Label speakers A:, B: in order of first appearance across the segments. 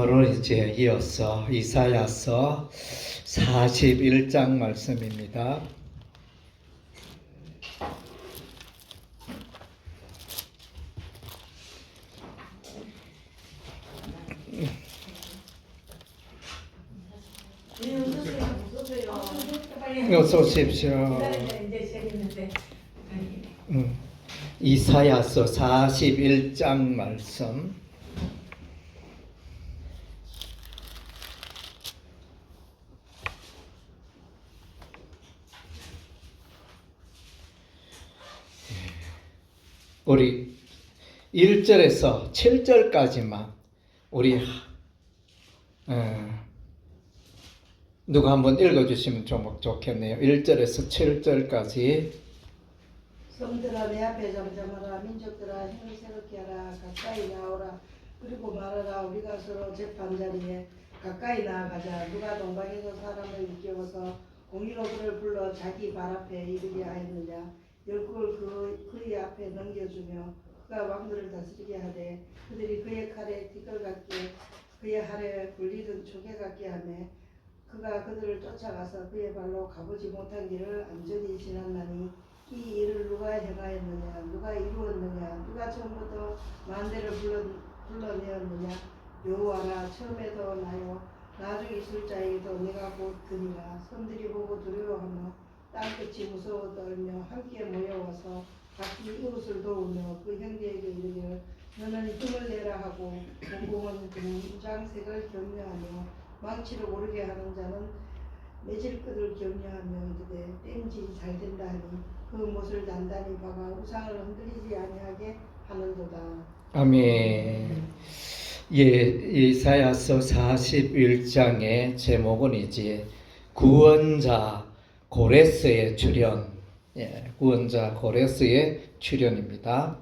A: 오늘 이제 이어서 이사야서 41장 말씀입니다. 어서 오십시오. 이사야서 41장 말씀. 우리 1절에서 7절까지만 우리 누가 한번 읽어주시면 좀 좋겠네요. 1절에서 7절까지.
B: 성들아 내 앞에 잠잠하라. 민족들아 힘을 새롭게 하라. 가까이 나오라. 그리고 말하라. 우리가 서로 재판자리에 가까이 나아가자. 누가 동방에서 사람을 일깨워서 공의로 그를 불러 자기 발 앞에 이르게 하였느냐. 열국을 그의 앞에 넘겨주며 그가 왕들을 다스리게 하되 그들이 그의 칼에 티끌 같게 그의 할에 굴리던 조개 같게 하며 그가 그들을 쫓아가서 그의 발로 가보지 못한 길을 안전히 지났나니 이 일을 누가 행하였느냐. 누가 이루었느냐. 누가 처음부터 만대를 불러내었느냐. 여호와라. 처음에도 나요 나중에 있을 자에게도 내가 곧 그니라. 섬들이 보고 두려워하며 땅끝이 무서워 떨며 함께 모여와서 각기 이웃을 도우며 그 형제에게 이르기를 너는 힘을 내라 하고 공공은 금장색을 격려하며 망치를 오르게 하는 자는 매질 끝을 격려하며 이르되 땜질이 잘 된다 하니 그 못을 단단히 박아 우상을 흔들리지 아니하게 하는도다. 아멘.
A: 이사야서 41장의 제목은 이제 구원자 고레스의 출현, 구원자 고레스의 출현입니다.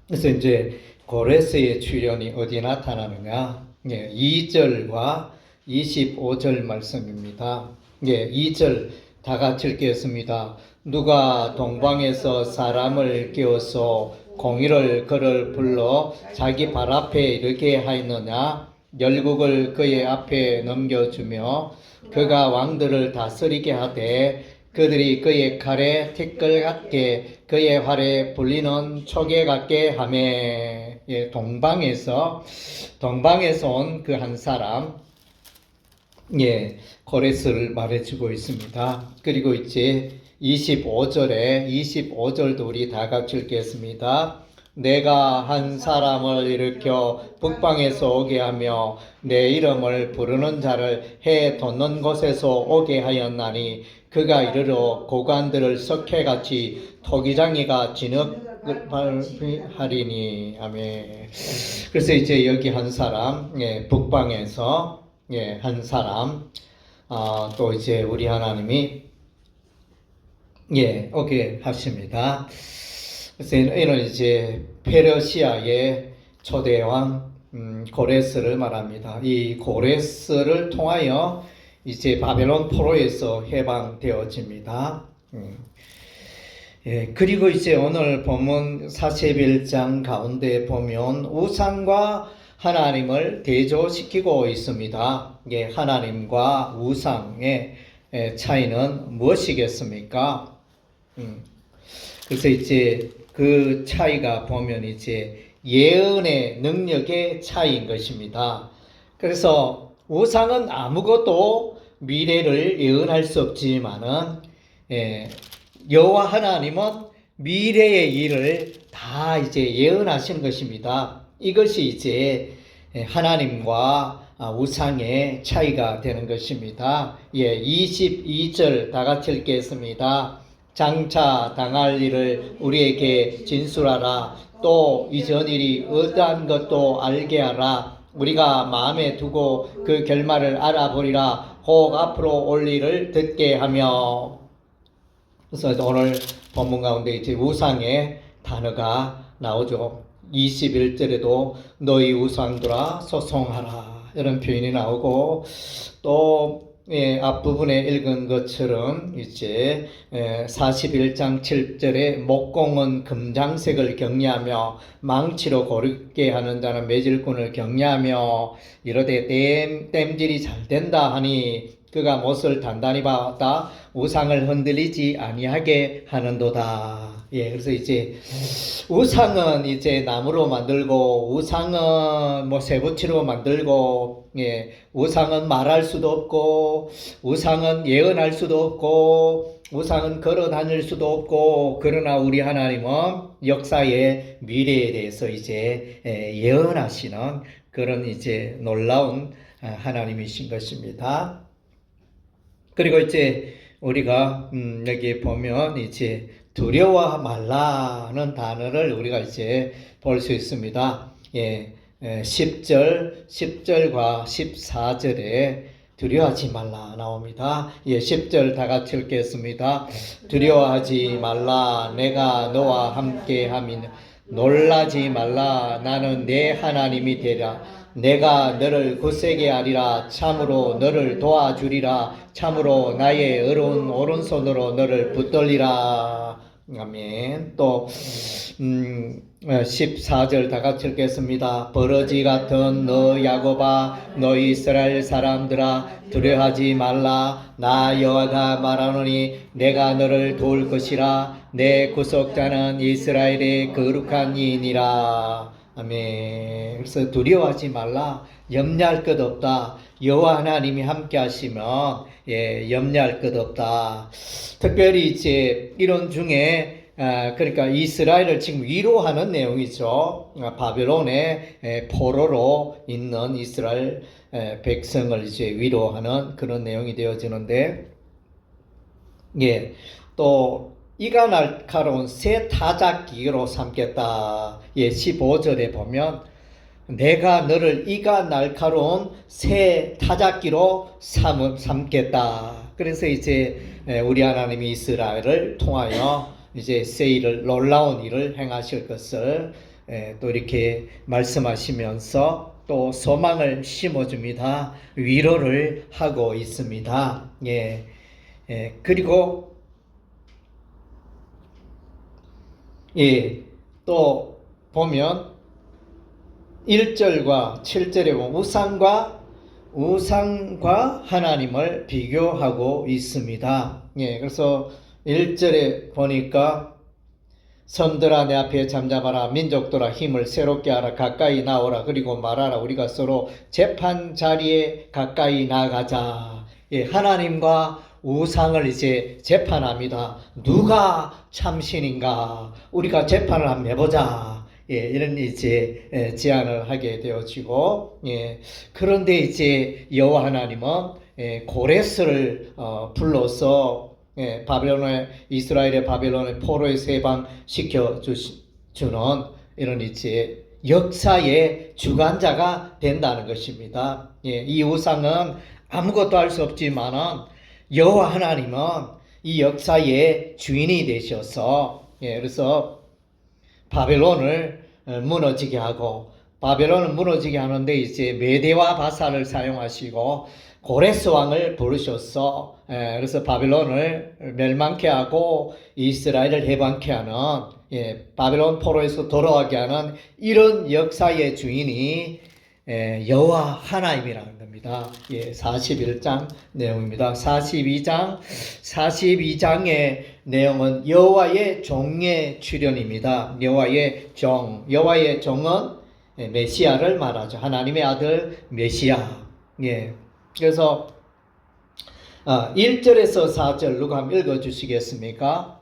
A: 그래서 이제 고레스의 출현이 어디 나타나느냐? 2절과 25절 말씀입니다. 2절 다 같이 읽겠습니다. 누가 동방에서 사람을 깨워서 공의를 그를 불러 자기 발 앞에 이르게 하였느냐? 열국을 그의 앞에 넘겨주며 그가 왕들을 다스리게 하되 그들이 그의 칼에 티끌 같게 그의 활에 불리는 초계 같게 하매. 동방에서 온 그 한 사람 고레스를 말해주고 있습니다. 그리고 이제 25절도 우리 다 같이 읽겠습니다. 내가 한 사람을 일으켜 북방에서 오게 하며 내 이름을 부르는 자를 해 돋는 곳에서 오게 하였나니 그가 이르러 고관들을 석회같이 토기장이가 진흙을 하리니. 아멘. 그래서 이제 여기 한 사람, 북방에서 한 사람, 또 이제 우리 하나님이 오게 하십니다. 그래서 이는 이제 페르시아의 초대왕 고레스를 말합니다. 이 고레스를 통하여 이제 바벨론 포로에서 해방되어집니다. 그리고 이제 오늘 본문 41장 가운데 보면 우상과 하나님을 대조시키고 있습니다. 하나님과 우상의 차이는 무엇이겠습니까? 그래서 이제 그 차이가 보면 이제 예언의 능력의 차이인 것입니다. 그래서 우상은 아무것도 미래를 예언할 수 없지만은 여호와 하나님은 미래의 일을 다 이제 예언하신 것입니다. 이것이 이제 하나님과 우상의 차이가 되는 것입니다. 22절 다 같이 읽겠습니다. 장차 당할 일을 우리에게 진술하라. 또 이전 일이 어떠한 것도 알게 하라. 우리가 마음에 두고 그 결말을 알아보리라. 혹 앞으로 올 일을 듣게 하며. 그래서 오늘 본문 가운데 이제 우상의 단어가 나오죠. 21절에도 너희 우상들아 소송하라 이런 표현이 나오고, 또 앞부분에 읽은 것처럼 이제 41장 7절에 목공은 금장색을 경외하며 망치로 고르게 하는 자는 매질꾼을 경외하며 이르되 땜질이 잘 된다 하니 그가 못을 단단히 받아 우상을 흔들리지 아니하게 하는도다. 예, 그래서 이제 우상은 이제 나무로 만들고 우상은 뭐 쇠붙이로 만들고 우상은 말할 수도 없고 우상은 예언할 수도 없고 우상은 걸어 다닐 수도 없고 그러나 우리 하나님은 역사의 미래에 대해서 이제 예언하시는 그런 이제 놀라운 하나님이신 것입니다. 그리고 이제 우리가 여기 보면 이제 두려워 말라는 단어를 우리가 이제 볼 수 있습니다. 10절과 14절에 두려워하지 말라 나옵니다. 10절 다 같이 읽겠습니다. 두려워하지 말라 내가 너와 함께 함이니 놀라지 말라 나는 내 하나님이 되리라. 내가 너를 굳세게 하리라. 참으로 너를 도와주리라. 참으로 나의 의로운 오른손으로 너를 붙들리라. 아멘. 또 14절 다 같이 읽겠습니다. 버러지 같은 너 야곱아 너 이스라엘 사람들아 두려워하지 말라. 나 여호와가 말하노니 내가 너를 도울 것이라. 내 구속자는 이스라엘의 거룩한 이이니라. 아멘. 그래서 두려워하지 말라. 염려할 것 없다. 여호와 하나님이 함께 하시면 염려할 것 없다. 특별히 이제 이런 중에 그러니까 이스라엘을 지금 위로하는 내용이죠. 바벨론의 포로로 있는 이스라엘 백성을 이제 위로하는 그런 내용이 되어지는데, 또 이가 날카로운 새 타작기로 삼겠다. 15절에 보면 내가 너를 이가 날카로운 새 타작기로 삼겠다. 그래서 이제 우리 하나님이 이스라엘을 통하여 이제 새 일을 놀라운 일을 행하실 것을 또 이렇게 말씀하시면서 또 소망을 심어줍니다. 위로를 하고 있습니다. 그리고 또 보면 1절과 7절에 보면 우상과 하나님을 비교하고 있습니다. 그래서 1절에 보니까 섬들아 내 앞에 잠잠하라. 민족들아 힘을 새롭게 하라. 가까이 나오라. 그리고 말하라. 우리가 서로 재판 자리에 가까이 나가자. 하나님과 우상을 이제 재판합니다. 누가 참신인가? 우리가 재판을 한번 해보자. 이런 이제 제안을 하게 되어지고, 그런데 이제 여호와 하나님은 고레스를 불러서 이스라엘의 바벨론의 포로에서 해방시켜 주는 이런 이제 역사의 주관자가 된다는 것입니다. 이 우상은 아무것도 할 수 없지만은 여호와 하나님은 이 역사의 주인이 되셔서 그래서 바벨론을 무너지게 하고 바벨론을 무너지게 하는데 이제 메대와 바사를 사용하시고 고레스 왕을 부르셔서 그래서 바벨론을 멸망케 하고 이스라엘을 해방케 하는 바벨론 포로에서 돌아오게 하는 이런 역사의 주인이 여호와 하나님이라는 겁니다. 41장 내용입니다. 42장의 내용은 여호와의 종의 출현입니다. 여호와의 종은 메시아를 말하죠. 하나님의 아들 메시아. 그래서 1절에서 4절 누가 한번 읽어주시겠습니까?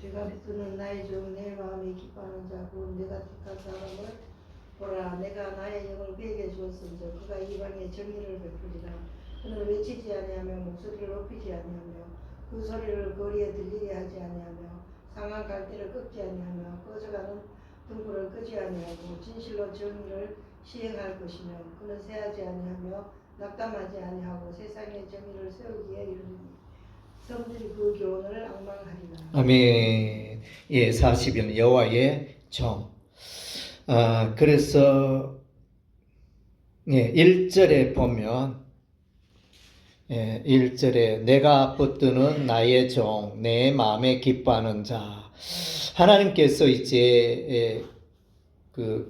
B: 내가 듣는 나의 종 내 마음이 기뻐하는 자 곧 내가 택한 사람을 보라. 내가 나의 영을 그에게 주었은즉 그가 이방에 정의를 베푸리라. 그는 외치지 아니하며 목소리를 높이지 아니하며 그 소리를 거리에 들리게 하지 아니하며 상한 갈대를 꺾지 아니하며 꺼져가는 등불을 끄지 아니하고 진실로 정의를 시행할 것이며 그는 새하지 아니하며 낙담하지 아니하고 세상의 정의를 세우기에 이르리니 성들이 그 교훈을 앙망하리라.
A: 아멘. 40일 여호와의 종. 그래서 예, 1절에 보면 1절에 내가 붙드는 나의 종, 내 마음에 기뻐하는 자. 하나님께서 이제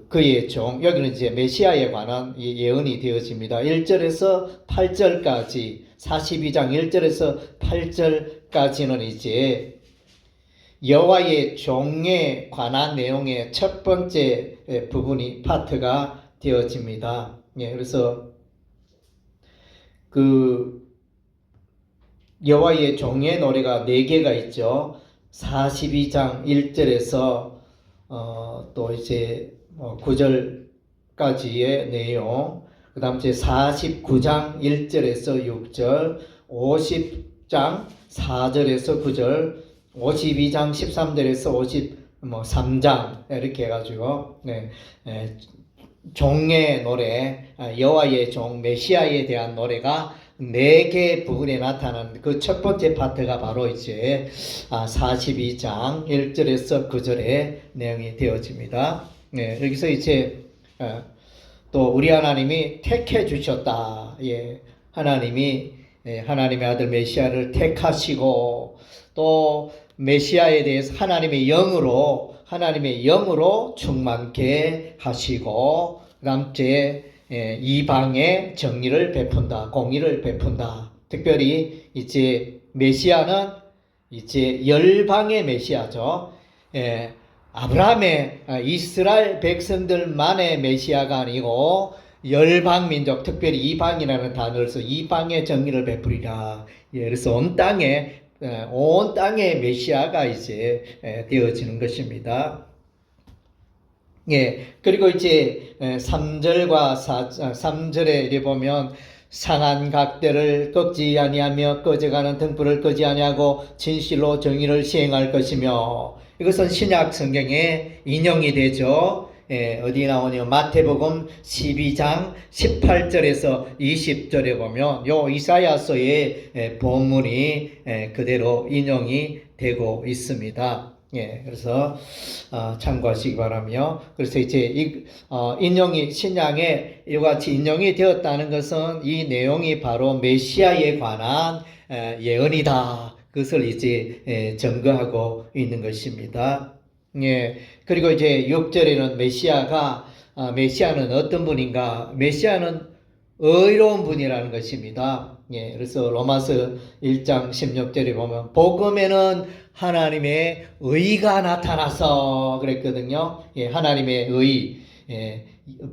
A: 그의 종, 여기는 이제 메시아에 관한 예언이 되어집니다. 1절에서 8절까지, 42장 1절에서 8절까지는 이제 여호와의 종에 관한 내용의 첫 번째 부분이 파트가 되어집니다. 예, 그래서 여호와의 종의 노래가 4개가 있죠. 42장 1절에서 또 이제 9절까지의 내용, 그 다음 이제 49장 1절에서 6절, 50장 4절에서 9절, 52장 13절에서 53장 이렇게 해가지고 종의 노래, 여호와의 종 메시아에 대한 노래가 4개 부분에 나타나는 그 첫 번째 파트가 바로 이제 42장 1절에서 9절의 내용이 되어집니다. 여기서 이제 또 우리 하나님이 택해 주셨다. 하나님이 하나님의 아들 메시아를 택하시고 또 메시아에 대해서 하나님의 영으로 충만케 하시고 그다음 제 이방에 정의를 베푼다, 공의를 베푼다. 특별히 이제 메시아는 이제 열방의 메시아죠. 아브라함의 이스라엘 백성들만의 메시아가 아니고 열방 민족, 특별히 이방이라는 단어를 써 이방의 정의를 베풀이라. 그래서 온 땅의 메시아가 이제 되어지는 것입니다. 그리고 이제 3절에 이래 보면 상한 각대를 꺾지 아니하며 꺼져가는 등불을 끄지 아니하고 진실로 정의를 시행할 것이며, 이것은 신약 성경의 인용이 되죠. 어디 나오냐? 마태복음 12장 18절에서 20절에 보면 요 이사야서의 본문이 그대로 인용이 되고 있습니다. 그래서 참고하시기 바라며, 그래서 이제 인용이 신약에 이와 같이 인용이 되었다는 것은 이 내용이 바로 메시아에 관한 예언이다. 그것을 이제 증거하고 있는 것입니다. 그리고 이제 6절에는 메시아는 어떤 분인가? 메시아는 의로운 분이라는 것입니다. 그래서 로마서 1장 16절에 보면 복음에는 하나님의 의가 나타나서 그랬거든요. 하나님의 의,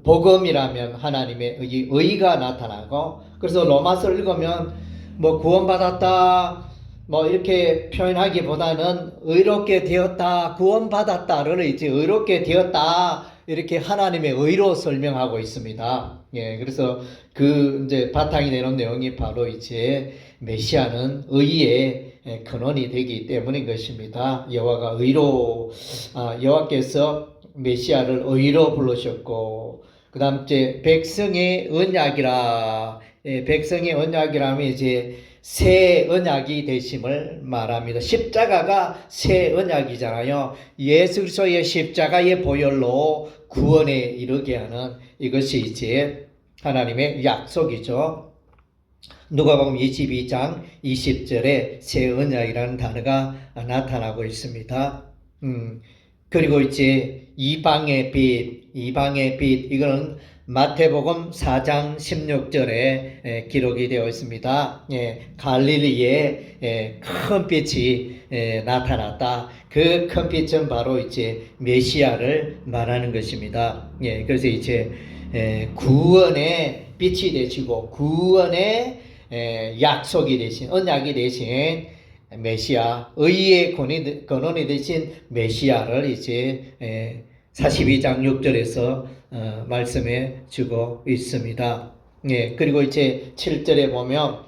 A: 복음이라면 하나님의 의가 나타나고, 그래서 로마서를 읽으면 구원받았다 이렇게 표현하기보다는 의롭게 되었다, 구원받았다를 이제 의롭게 되었다 이렇게 하나님의 의로 설명하고 있습니다. 그래서 이제 바탕이 되는 내용이 바로 이제 메시아는 의의 근원이 되기 때문인 것입니다. 여호와께서 메시아를 의로 부르셨고, 그 다음 이제 백성의 언약이라. 백성의 언약이라면 이제 새 언약이 되심을 말합니다. 십자가가 새 언약이잖아요. 예수 그리스도의 십자가의 보혈로 구원에 이르게 하는, 이것이 이제 하나님의 약속이죠. 누가복음 22장 20절에 새 언약이라는 단어가 나타나고 있습니다. 그리고 이제 이방의 빛, 이거는 마태복음 4장 16절에 기록이 되어 있습니다. 갈릴리에 큰 빛이 나타났다. 그 큰 빛은 바로 이제 메시아를 말하는 것입니다. 그래서 이제 구원의 빛이 되시고 구원의 약속이 되신, 언약이 되신 메시아, 의의 근원이 되신 메시아를 이제 42장 6절에서 말씀해 주고 있습니다. 그리고 이제 7절에 보면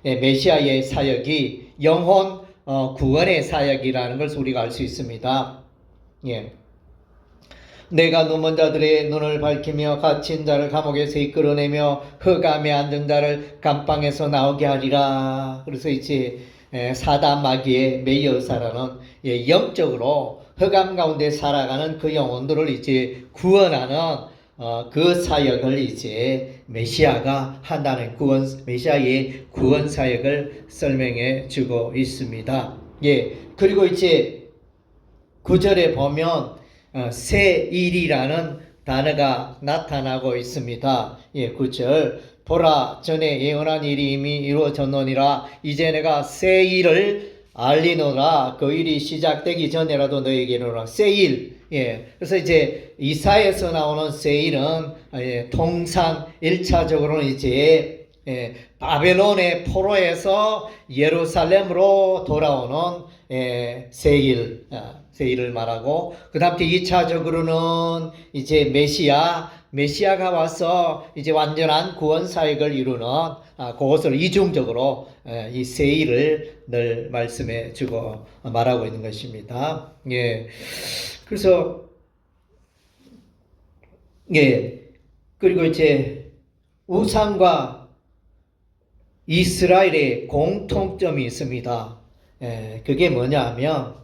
A: 메시아의 사역이 영혼 구원의 사역이라는 것을 우리가 알 수 있습니다. 내가 눈먼 자들의 눈을 밝히며 갇힌 자를 감옥에서 이끌어내며 흑암에 앉은 자를 감방에서 나오게 하리라. 그래서 이제 사단 마귀의 매여사라는 영적으로 흑암 가운데 살아가는 그 영혼들을 이제 구원하는 그 사역을 이제 메시아가 한다는 메시아의 구원 사역을 설명해 주고 있습니다. 예, 그리고 이제 9절에 보면 세일이라는 단어가 나타나고 있습니다. 예, 9절. 보라, 전에 예언한 일이 이미 이루어졌느니라. 이제 내가 새 일을 알리노라. 그 일이 시작되기 전에라도 너에게 이르노라. 새 일. 예, 그래서 이제 이사에서 나오는 새 일은 통상 1차적으로는 이제 바벨론의 포로에서 예루살렘으로 돌아오는 세일을 말하고, 그 다음 2차적으로는 이제 메시아가 와서 이제 완전한 구원 사역을 이루는 그것을 이중적으로 이 세일을 늘 말씀해 주고 말하고 있는 것입니다. 예. 그래서 그리고 이제 우상과 이스라엘의 공통점이 있습니다. 그게 뭐냐 하면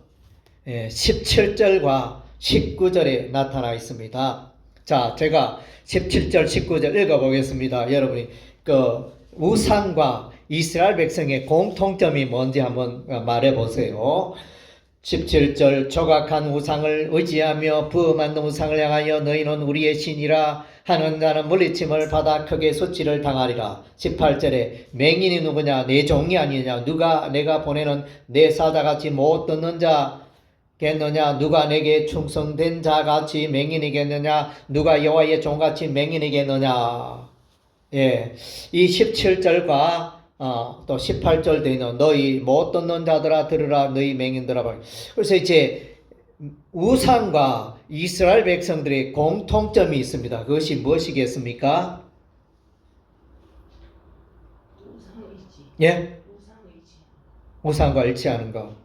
A: 17절과 19절에 나타나 있습니다. 자, 제가 17절, 19절 읽어보겠습니다. 여러분이 그 우상과 이스라엘 백성의 공통점이 뭔지 한번 말해보세요. 17절 조각한 우상을 의지하며 부어 만든 우상을 향하여 너희는 우리의 신이라 하는 자는 물리침을 받아 크게 수치를 당하리라. 18절에 맹인이 누구냐? 내 종이 아니냐? 누가 내가 보내는 내 사자같이 못 듣는 자겠느냐? 누가 내게 충성된 자같이 맹인이겠느냐? 누가 여호와의 종같이 맹인이겠느냐? 예, 이 17절과 또 18절 되는 너희 못 듣는 자들아 들으라 너희 맹인들아. 그래서 이제 우상과 이스라엘 백성들의 공통점이 있습니다. 그것이 무엇이겠습니까? 예? 우상과 일치하는 거.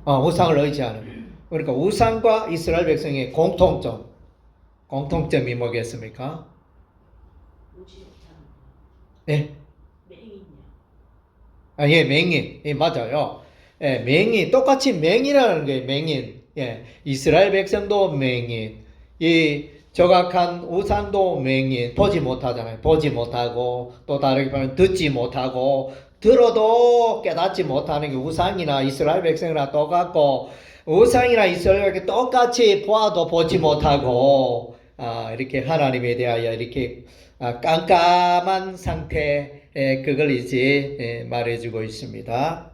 A: 우상을 의지하는 거. 그러니까 우상과 이스라엘 백성의 공통점이 뭐겠습니까? 예? 예, 맹인. 예, 맞아요. 예, 맹인. 똑같이 맹인이라는 거예요, 맹인. 예, 이스라엘 백성도 맹인. 이 저각한 우상도 맹인. 보지 못하잖아요. 보지 못하고, 또 다르게 말하면 듣지 못하고, 들어도 깨닫지 못하는 게 우상이나 이스라엘 백성이나 똑같고, 우상이나 이스라엘 백성 똑같이 보아도 보지 못하고, 이렇게 하나님에 대하여 이렇게 깜깜한 상태, 그걸 이제 말해주고 있습니다.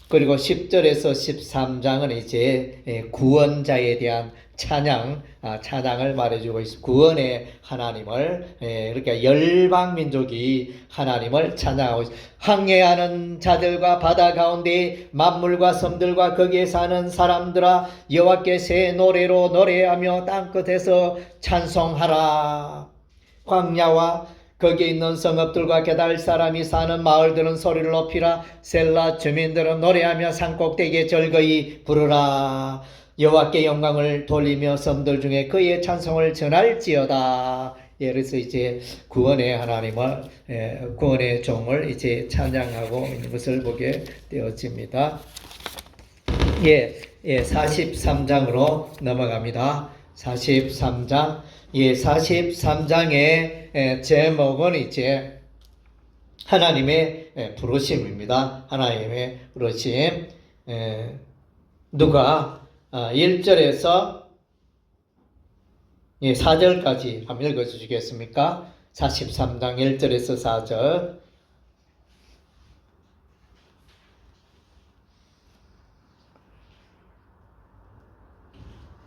A: 그리고 10절에서 13장은 이제 구원자에 대한 찬양을 말해주고 있습니다. 구원의 하나님을, 그러니까 열방민족이 하나님을 찬양하고 있습니다. 항해하는 자들과 바다 가운데 만물과 섬들과 거기에 사는 사람들아 여호와께 새 노래로 노래하며 땅끝에서 찬송하라. 광야와 거기에 있는 성읍들과 게달 사람이 사는 마을들은 소리를 높이라. 셀라 주민들은 노래하며 산꼭대기에 즐거이 부르라. 여호와께 영광을 돌리며 섬들 중에 그의 찬송을 전할지어다. 그래서 이제 구원의 하나님을, 구원의 종을 이제 찬양하고 있는 것을 보게 되어집니다. 43장으로 넘어갑니다. 43장. 43장의 제목은 이제 하나님의 부르심입니다. 하나님의 부르심. 누가 1절에서 4절까지 한번 읽어주시겠습니까? 43장 1절에서 4절.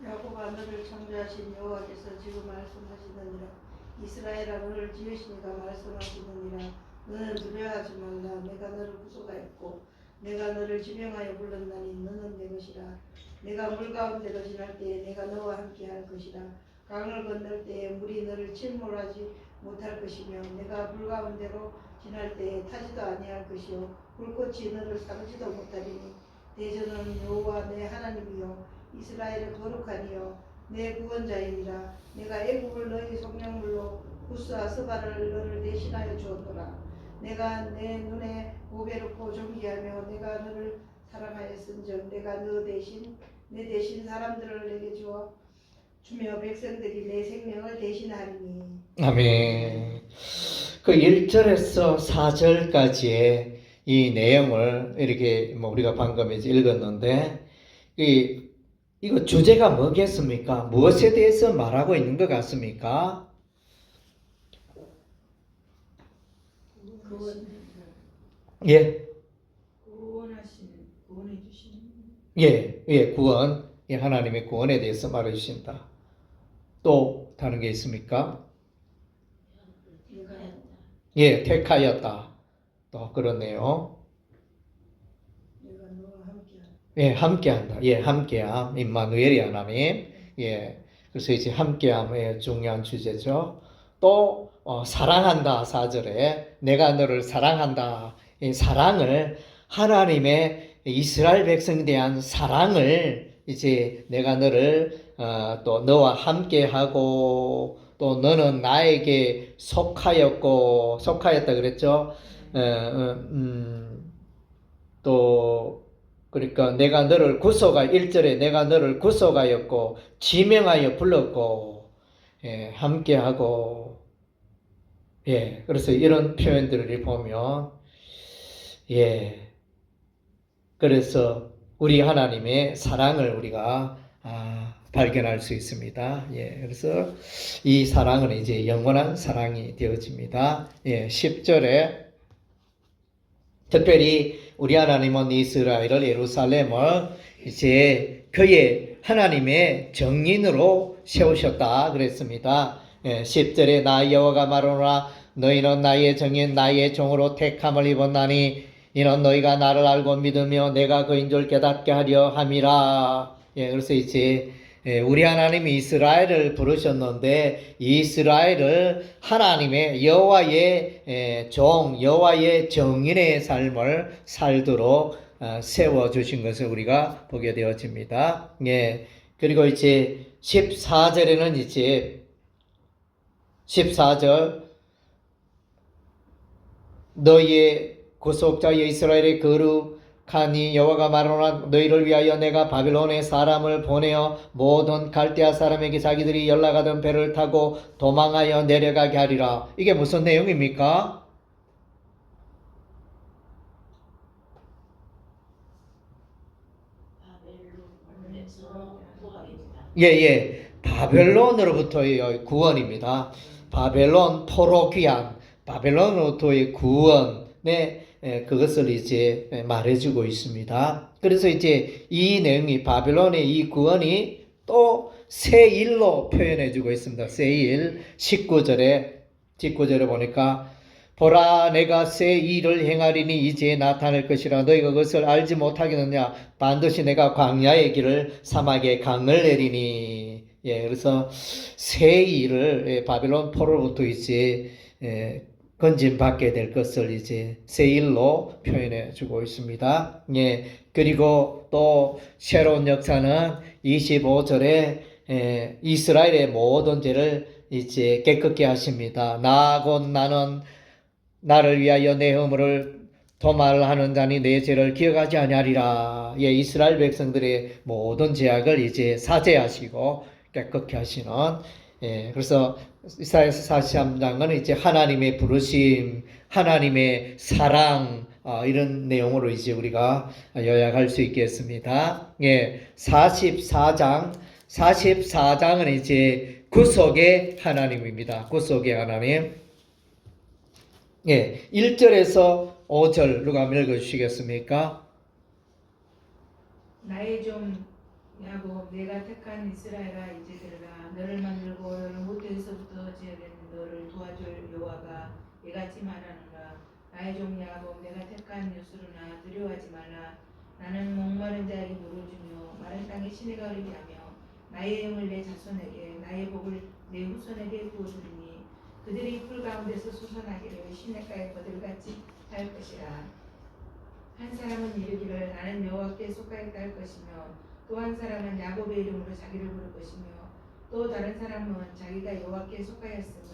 B: 야곱아 너를 창조하신 여호와께서 지금 말씀하시느니라. 이스라엘아 너를 지으시니가 말씀하시느니라. 너는 두려워하지 말라. 내가 너를 구속하였고 내가 너를 지명하여 불렀나니 너는 내 것이라. 내가 물 가운데로 지날 때에 내가 너와 함께 할 것이라. 강을 건널 때에 물이 너를 침몰하지 못할 것이며 내가 물 가운데로 지날 때에 타지도 아니할 것이요 불꽃이 너를 사르지도 못하리니 대저는 여호와 내 하나님이요 이스라엘의 거룩하니요 내 구원자이니라. 내가 애굽을 너희 속량물로 구스와 스바를 너를 대신하여 주었노라. 내가 내 눈에 보배롭고 존귀하며 내가 너를 사랑하였은즉 내가 내 대신 사람들을 내게 주어 주며 백성들이 내 생명을 대신하리니.
A: 아멘. 그 1절에서 4절까지의 이 내용을 이렇게 우리가 방금 이제 읽었는데, 이거 주제가 뭐겠습니까? 무엇에 대해서 말하고 있는 것 같습니까? 예,
B: 구원해 주시는.
A: 구원. 예, 하나님의 구원에 대해서 말해 주신다. 또 다른 게 있습니까? 예, 택하였다. 또 그렇네요.
B: 내가 너와 함께하리.
A: 예, 함께한다. 예, 함께함. 임마누엘이 하나님. 예, 그래서 이제 함께함의 중요한 주제죠. 또 사랑한다. 4절에 내가 너를 사랑한다. 이 사랑을 하나님의 이스라엘 백성에 대한 사랑을 이제 내가 너를 또 너와 함께하고 또 너는 나에게 속하였다 그랬죠. 또 그러니까 내가 너를 1절에 내가 너를 구속하였고 지명하여 불렀고 함께하고 그래서 이런 표현들을 보면 그래서 우리 하나님의 사랑을 우리가 발견할 수 있습니다. 그래서 이 사랑은 이제 영원한 사랑이 되어집니다. 10절에 특별히 우리 하나님은 이스라엘을 예루살렘을 이제 그의 하나님의 정인으로 세우셨다 그랬습니다. 10절에 나 여호와가 말하노라 너희는 나의 정인 나의 종으로 택함을 입었나니 이는 너희가 나를 알고 믿으며 내가 그인 줄 깨닫게 하려 함이라. 그래서 이제 우리 하나님이 이스라엘을 부르셨는데 이스라엘을 하나님의 여호와의 종, 여호와의 정인의 삶을 살도록 세워주신 것을 우리가 보게 되어집니다. 그리고 이제 14절에는 이제 14절 너희의 구속자의 이스라엘의 거룩하니 여호와가 말하노라 너희를 위하여 내가 바벨론에 사람을 보내어 모든 갈대아 사람에게 자기들이 연락하던 배를 타고 도망하여 내려가게 하리라. 이게 무슨 내용입니까? 바벨론으로부터의 구원입니다. 바벨론 포로 귀환, 바벨론으로부터의 구원에 그것을 이제 말해주고 있습니다. 그래서 이제 이 내용이 바벨론의 이 구원이 또 새 일로 표현해주고 있습니다. 새 일 19절에 보니까 보라 내가 새 일을 행하리니 이제 나타날 것이라 너희가 그것을 알지 못하겠느냐 반드시 내가 광야의 길을 사막에 강을 내리니 그래서 새 일을 바벨론 포로로부터 이제 건진받게 될 것을 이제 새 일로 표현해 주고 있습니다. 그리고 또 새로운 역사는 25절에 이스라엘의 모든 죄를 이제 깨끗게 하십니다. 나 곧 나는 나를 위하여 내 허물을 도말하는 자니 내 죄를 기억하지 아니하리라. 이스라엘 백성들의 모든 죄악을 이제 사죄하시고 깨끗게 하시는 그래서 이사야서 43장은 이제 하나님의 부르심, 하나님의 사랑 이런 내용으로 이제 우리가 요약할 수 있겠습니다. 44장은 이제 구속의 하나님입니다. 구속의 하나님. 1절에서 5절 누가 읽어주시겠습니까?
C: 나의 종 야곱 내가 택한 이스라엘아 이제 들으라 너를 만들고 너를 모태에서부터 지어낸 너를 도와줄 여호와가 이같이 말하노라 나의 종 야곱 내가 택한 요술으나 두려워하지 말라 나는 목마른 자에게 물을 주며 마른 땅에 시내가 흐르게 하며 나의 영을 내 자손에게 나의 복을 내 후손에게 부어주리니 그들이 풀 가운데서 솟아나기를 시냇가의 거들같이 할 것이라 한 사람은 이르기를 나는 여호와께 속하였다 할 것이며 또 한 사람은 야곱의 이름으로 자기를 부를 것이며 또 다른 사람은 자기가 여호와께 속하였음을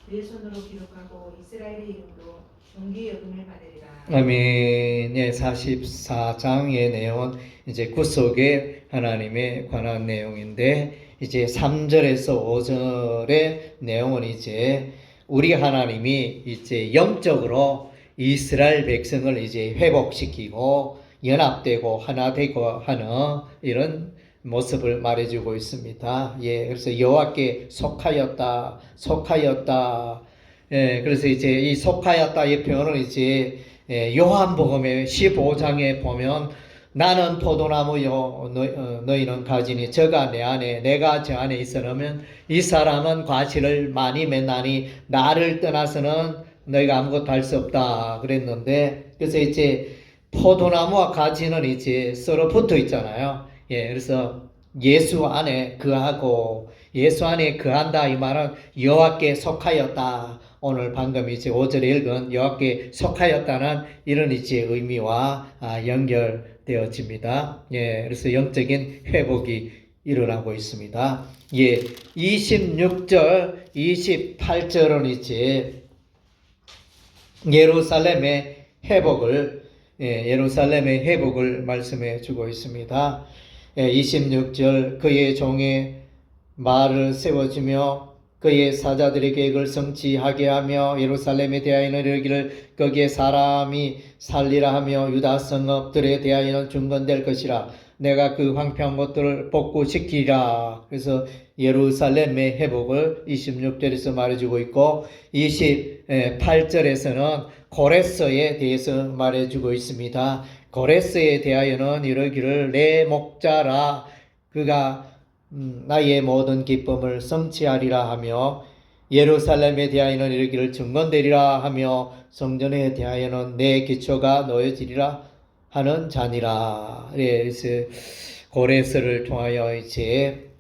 C: 내 손으로 기록하고 이스라엘의 이름으로 존귀 여김을 받으리라.
A: 아멘. 44장의 내용은 이제 구속의 하나님에 관한 내용인데 이제 3절에서 5절의 내용은 이제 우리 하나님이 이제 영적으로 이스라엘 백성을 이제 회복시키고 연합되고 하나 되고 하는 이런 모습을 말해주고 있습니다. 예, 그래서 여호와께 속하였다. 예, 그래서 이제 이 속하였다의 표현은 이제 요한복음의 15장에 보면 나는 포도나무요 너희는 가지니 저가 내 안에 내가 저 안에 있으면 이 사람은 과실을 많이 맺나니 나를 떠나서는 너희가 아무것도 할 수 없다 그랬는데, 그래서 이제 포도나무와 가지는 이제 서로 붙어 있잖아요. 예, 그래서 예수 안에 거하고 예수 안에 거한다 이 말은 여호와께 속하였다. 오늘 방금 이제 5절에 읽은 여호와께 속하였다는 이런 이제 의미와 연결되어집니다. 예, 그래서 영적인 회복이 일어나고 있습니다. 예, 26절, 28절은 이제 예루살렘의 회복을 말씀해 주고 있습니다. 26절 그의 종의 말을 세워주며 그의 사자들의 계획을 성취하게 하며 예루살렘에 대하여는 이르기를 거기에 사람이 살리라 하며 유다 성읍들에 대하여는 중건될 것이라 내가 그 황폐한 것들을 복구시키리라. 그래서 예루살렘의 회복을 26절에서 말해주고 있고 28절에서는 고레스에 대해서 말해주고 있습니다. 고레스에 대하여는 이르기를 내 목자라 그가 나의 모든 기쁨을 성취하리라 하며 예루살렘에 대하여는 이르기를 증건되리라 하며 성전에 대하여는 내 기초가 놓여지리라 하는 자니라. 그래서 고레스를 통하여 이제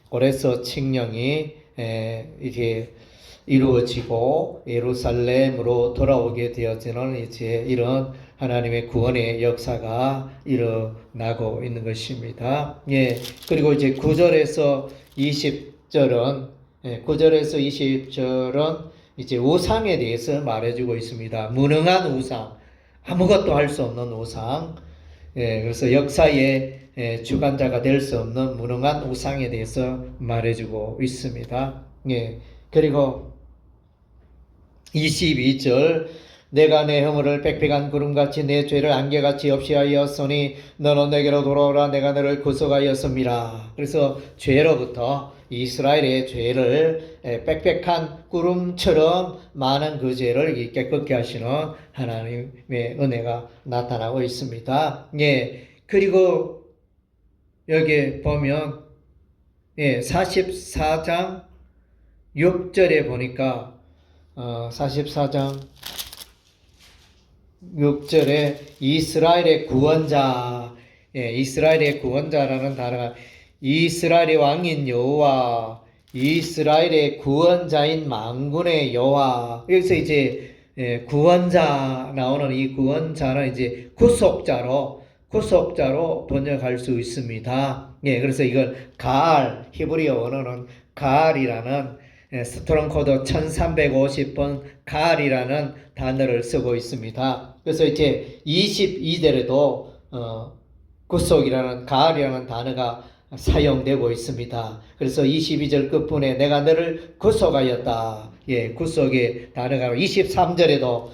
A: 고레스 칙령이 이게 이루어지고 예루살렘으로 돌아오게 되어지는 이제 이런 하나님의 구원의 역사가 일어나고 있는 것입니다. 예. 그리고 이제 9절에서 20절은 이제 우상에 대해서 말해주고 있습니다. 무능한 우상, 아무것도 할 수 없는 우상. 예. 그래서 역사의 주관자가 될 수 없는 무능한 우상에 대해서 말해주고 있습니다. 예. 그리고 22절 내가 내 허물을 빽빽한 구름같이 내 죄를 안개같이 없이하였으니 너는 내게로 돌아오라 내가 너를 구속하였음이라. 그래서 죄로부터 이스라엘의 죄를 빽빽한 구름처럼 많은 그 죄를 깨끗게 하시는 하나님의 은혜가 나타나고 있습니다. 예. 그리고 여기 보면 44장 6절에 보니까 44장 6절에 이스라엘의 구원자, 이스라엘의 구원자라는 단어가 이스라엘의 왕인 여호와, 이스라엘의 구원자인 만군의 여호와. 여기서 이제 구원자 나오는 이 구원자는 이제 구속자로 번역할 수 있습니다. 예, 그래서 이걸 가알, 히브리어 언어는 가알이라는 스트롱 코드 1350번 가알이라는 단어를 쓰고 있습니다. 그래서 이제 22절에도 구속이라는 가알이라는 단어가 사용되고 있습니다. 그래서 22절 끝부분에 내가 너를 구속하였다. 예, 구속의 단어가 23절에도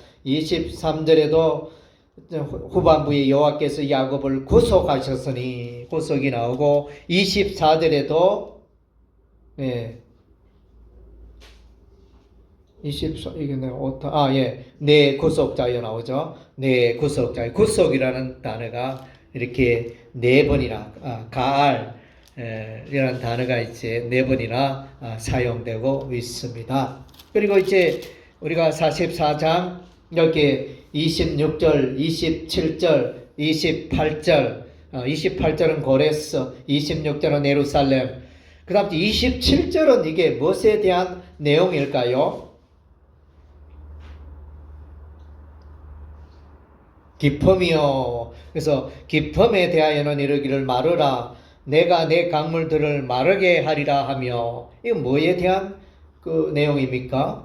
A: 후반부에 여호와께서 야곱을 구속하셨으니 구속이 나오고 24절에도 내 구속자여 나오죠. 내 구속자. 구속이라는 단어가 이렇게 네 번이나 가알 이라는 단어가 이제 네 번이나 사용되고 있습니다. 그리고 이제 우리가 44장 여기 26절, 27절, 28절, 28절은 고레스, 26절은 예루살렘. 그 다음 27절은 이게 무엇에 대한 내용일까요? 기품이요. 그래서 기품에 대하여는 이르기를 마르라. 내가 내 강물들을 마르게 하리라 하며. 이거 뭐에 대한 그 내용입니까?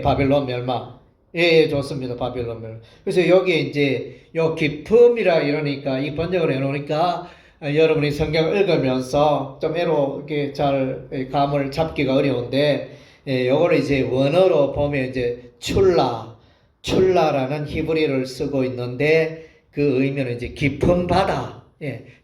A: 바벨론 멸망. 예, 좋습니다. 바빌론을. 그래서 여기에 이제 요 기품이라 이러니까 이 번역을 해놓으니까 여러분이 성경을 읽으면서 좀 이렇게 잘 감을 잡기가 어려운데 요거를 이제 원어로 보면 이제 출라라는 히브리어를 쓰고 있는데 그 의미는 이제 깊은 바다,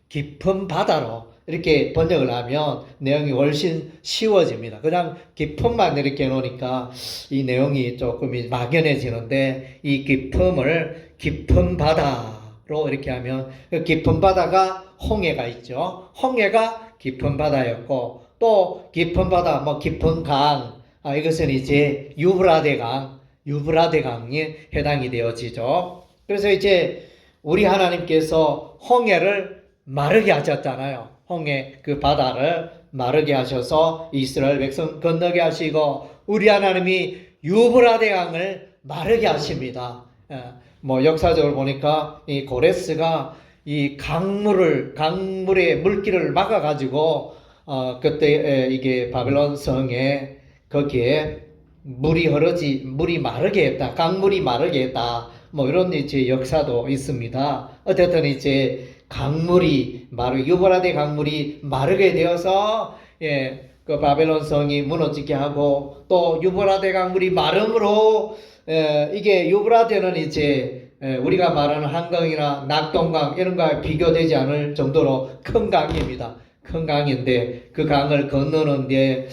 A: 깊은 바다로 이렇게 번역을 하면 내용이 훨씬 쉬워집니다. 그냥 깊음만 이렇게 해놓으니까 이 내용이 조금 막연해지는데 이 깊음을 깊은 바다로 이렇게 하면 그 깊은 바다가 홍해가 있죠. 홍해가 깊은 바다였고 또 깊은 바다, 뭐 깊은 강, 이것은 이제 유브라데 강에 해당이 되어지죠. 그래서 이제 우리 하나님께서 홍해를 마르게 하셨잖아요. 홍해 그 바다를 마르게 하셔서 이스라엘 백성 건너게 하시고 우리 하나님이 유브라데 강을 마르게 하십니다. 뭐 역사적으로 보니까 이 고레스가 이 강물의 물길을 막아가지고 그때 이게 바벨론 성에 거기에 물이 마르게 했다. 강물이 마르게 했다. 뭐 이런 이제 역사도 있습니다. 어쨌든 이제 유브라데 강물이 마르게 되어서 그 바벨론 성이 무너지게 하고 또 유브라데 강물이 마름으로 이게 유브라데는 이제 우리가 말하는 한강이나 낙동강 이런 거와 비교되지 않을 정도로 큰 강입니다. 큰 강인데 그 강을 건너는데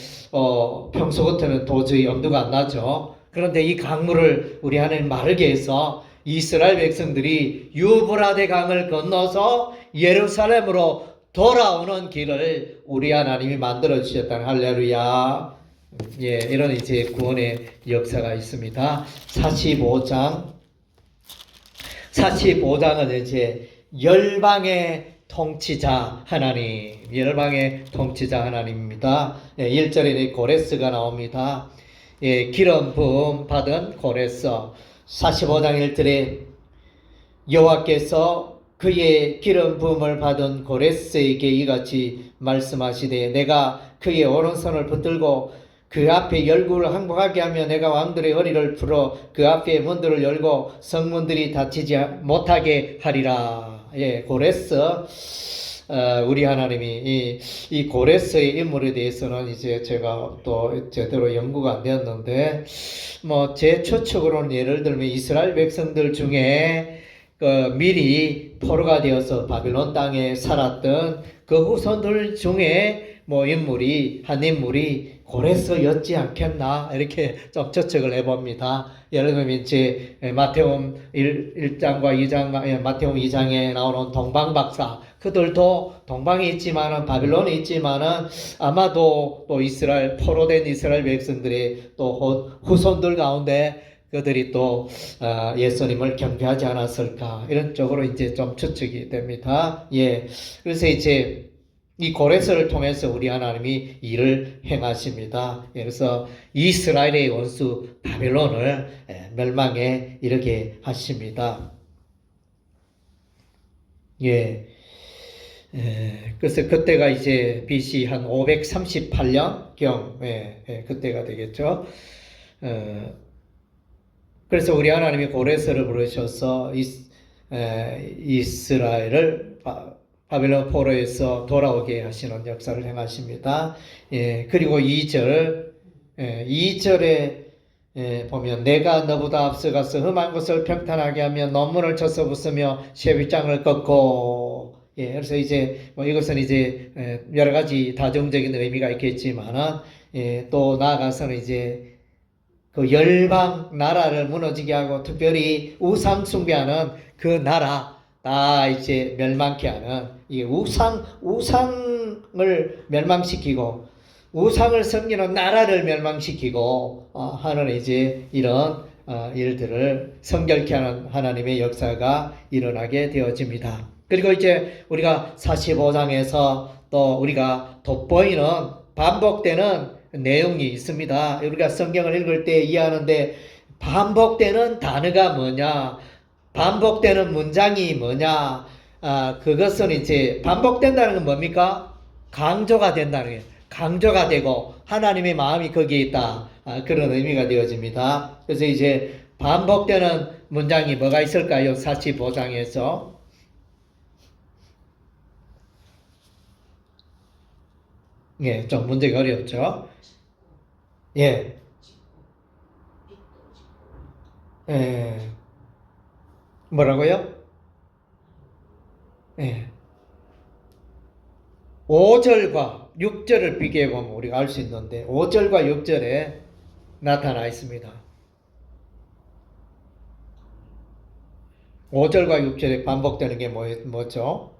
A: 평소 같으면 도저히 엄두가 안 나죠. 그런데 이 강물을 우리 하나님 마르게 해서 이스라엘 백성들이 유브라데 강을 건너서 예루살렘으로 돌아오는 길을 우리 하나님이 만들어 주셨다는 할렐루야. 이런 이제 구원의 역사가 있습니다. 45장은 이제 열방의 통치자 하나님입니다. 1절에 고레스가 나옵니다. 기름 부음 받은 고레스. 45장 1절에 여호와께서 그의 기름 부음을 받은 고레스에게 이같이 말씀하시되 내가 그의 오른손을 붙들고 그 앞에 열국을 항복하게 하며 내가 왕들의 허리를 풀어 그 앞에 문들을 열고 성문들이 닫히지 못하게 하리라. 고레스. 우리 하나님이 이 고레스의 인물에 대해서는 이제 제가 또 제대로 연구가 안 되었는데 뭐 제 추측으로는 예를 들면 이스라엘 백성들 중에 미리 포로가 되어서 바빌론 땅에 살았던 그 후손들 중에 뭐 한 인물이 고레스였지 않겠나 이렇게 좀 추측을 해봅니다. 예를 들면 이제 마태복음 1장과 2장, 마태복음 2장에 나오는 동방박사 그들도 동방에 있지만은 바빌론에 있지만은 아마도 또 포로된 이스라엘 백성들의 또 후손들 가운데 그들이 또 예수님을 경배하지 않았을까 이런 쪽으로 이제 좀 추측이 됩니다. 그래서 이제 이 고레스를 통해서 우리 하나님이 일을 행하십니다. 그래서 이스라엘의 원수 바벨론을 멸망에 이르게 하십니다. 그래서 그때가 이제 BC 한 538년경 그때가 되겠죠. 그래서 우리 하나님이 고레스를 부르셔서 이스라엘을 바벨론 포로에서 돌아오게 하시는 역사를 행하십니다. 그리고 2절에 보면 내가 너보다 앞서가서 험한 것을 평탄하게 하며 논문을 쳐서 부수며 쇠빗장을 꺾고 그래서 이제 뭐 이것은 이제 여러 가지 다중적인 의미가 있겠지만은 또 나아가서는 이제 그 열방 나라를 무너지게 하고 특별히 우상 숭배하는 그 나라 다 이제 멸망케 하는 이 우상을 멸망시키고 우상을 섬기는 나라를 멸망시키고 하는 이제 이런 일들을 성결케 하는 하나님의 역사가 일어나게 되어집니다. 그리고 이제 우리가 45장에서 또 우리가 돋보이는 반복되는 내용이 있습니다. 우리가 성경을 읽을 때 이해하는데 반복되는 단어가 뭐냐, 반복되는 문장이 뭐냐, 그것은 이제 반복된다는 건 뭡니까? 강조가 된다는 거예요. 강조가 되고 하나님의 마음이 거기에 있다. 그런 의미가 되어집니다. 그래서 이제 반복되는 문장이 뭐가 있을까요? 45장에서. 예, 좀 문제가 어렵죠? 예. 예. 뭐라고요? 예. 5절과 6절을 비교해 보면 우리가 알 수 있는데 5절과 6절에 나타나 있습니다. 5절과 6절에 반복되는 게 뭐죠?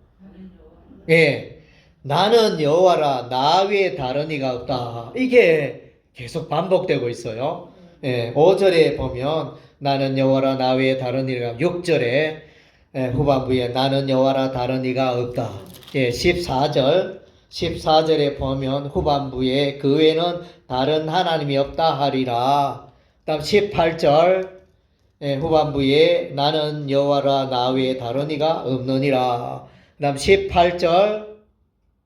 A: 예. 나는 여호와라 나 외에 다른 이가 없다. 이게 계속 반복되고 있어요. 예. 5절에 보면 나는 여호와라 나 외에 다른 이가 6절에 후반부에 나는 여호와라 다른 이가 없다. 예. 14절에 보면 후반부에 그 외에는 다른 하나님이 없다 하리라. 다음 18절 후반부에 나는 여호와라 나 외에 다른 이가 없느니라. 그 다음 18절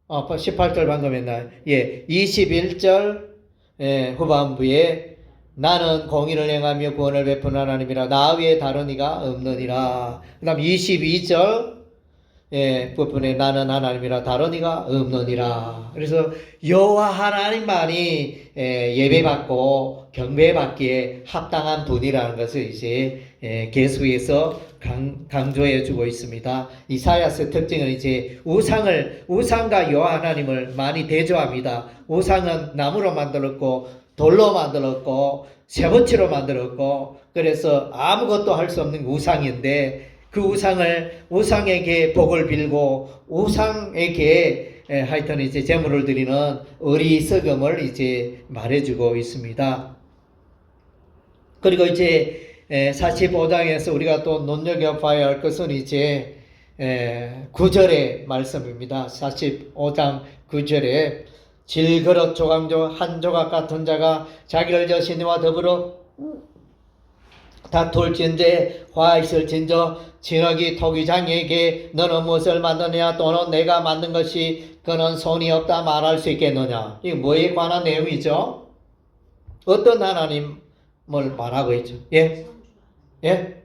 A: 18절 방금 했나요? 예, 21절 후반부에 나는 공의를 행하며 구원을 베푸는 하나님이라 나 외에 다른 이가 없느니라. 그 다음 22절 부분에 나는 하나님이라 다른 이가 없느니라. 그래서 여호와 하나님만이 예배받고 경배받기에 합당한 분이라는 것을 이제 계속해서 강조해주고 있습니다. 이사야서의 특징은 이제 우상과 여호와 하나님을 많이 대조합니다. 우상은 나무로 만들었고 돌로 만들었고 쇠붙이로 만들었고 그래서 아무것도 할 수 없는 우상인데 그 우상에게 복을 빌고 우상에게 하여튼 이제 제물을 드리는 어리석음을 이제 말해주고 있습니다. 그리고 이제 45장에서 우리가 또 눈여겨봐야 할 것은 이제 9절의 말씀입니다. 45장 9절에 질그릇 조강조 한 조각 같은 자가 자기를 저신이와 더불어 다툴진대 화 있을진저 진흙이 토기장에게 너는 무엇을 만드느냐 또는 내가 만든 것이 그는 손이 없다 말할 수 있겠느냐. 이게 뭐에 관한 내용이죠? 어떤 하나님을 말하고 있죠? 예? 예?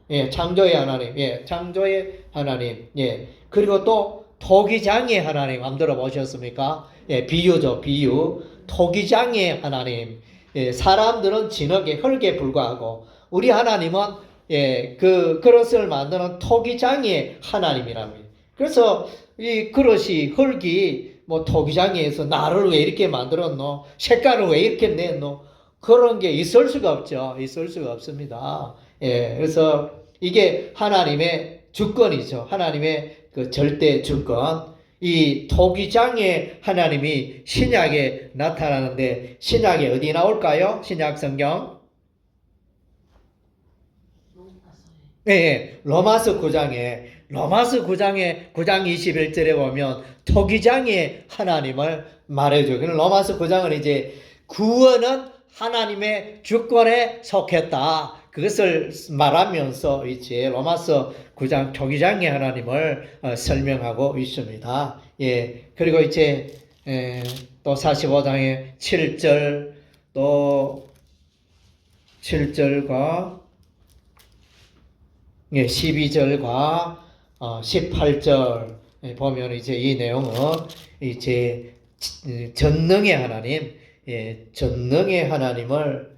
A: 예, 창조의 하나님. 예, 창조의 하나님. 예. 그리고 또 토기장의 하나님 한번 들어보셨습니까? 예, 비유죠, 비유. 토기장의 하나님. 예, 사람들은 진흙에 흙에 불과하고 우리 하나님은 그 그릇을 만드는 토기장의 하나님이랍니다. 그래서 이 그릇이 흙이 뭐 토기장에서 나를 왜 이렇게 만들었노? 색깔을 왜 이렇게 냈노? 그런 게 있을 수가 없죠. 있을 수가 없습니다. 그래서 이게 하나님의 주권이죠. 하나님의 그 절대 주권. 이 토기장의 하나님이 신약에 나타나는데 신약에 어디 나올까요? 신약 성경. 로마서 9장에 9장 21절에 보면 토기장의 하나님을 말해줘요. 그럼 로마서 9장은 이제 구원은 하나님의 주권에 속했다. 그것을 말하면서 이제 로마서 9장 토기장의 하나님을 설명하고 있습니다. 그리고 이제 또 45장의 7절 또 7절과 12절과 18절 보면 이제 이 내용은 이제 전능의 하나님, 전능의 하나님을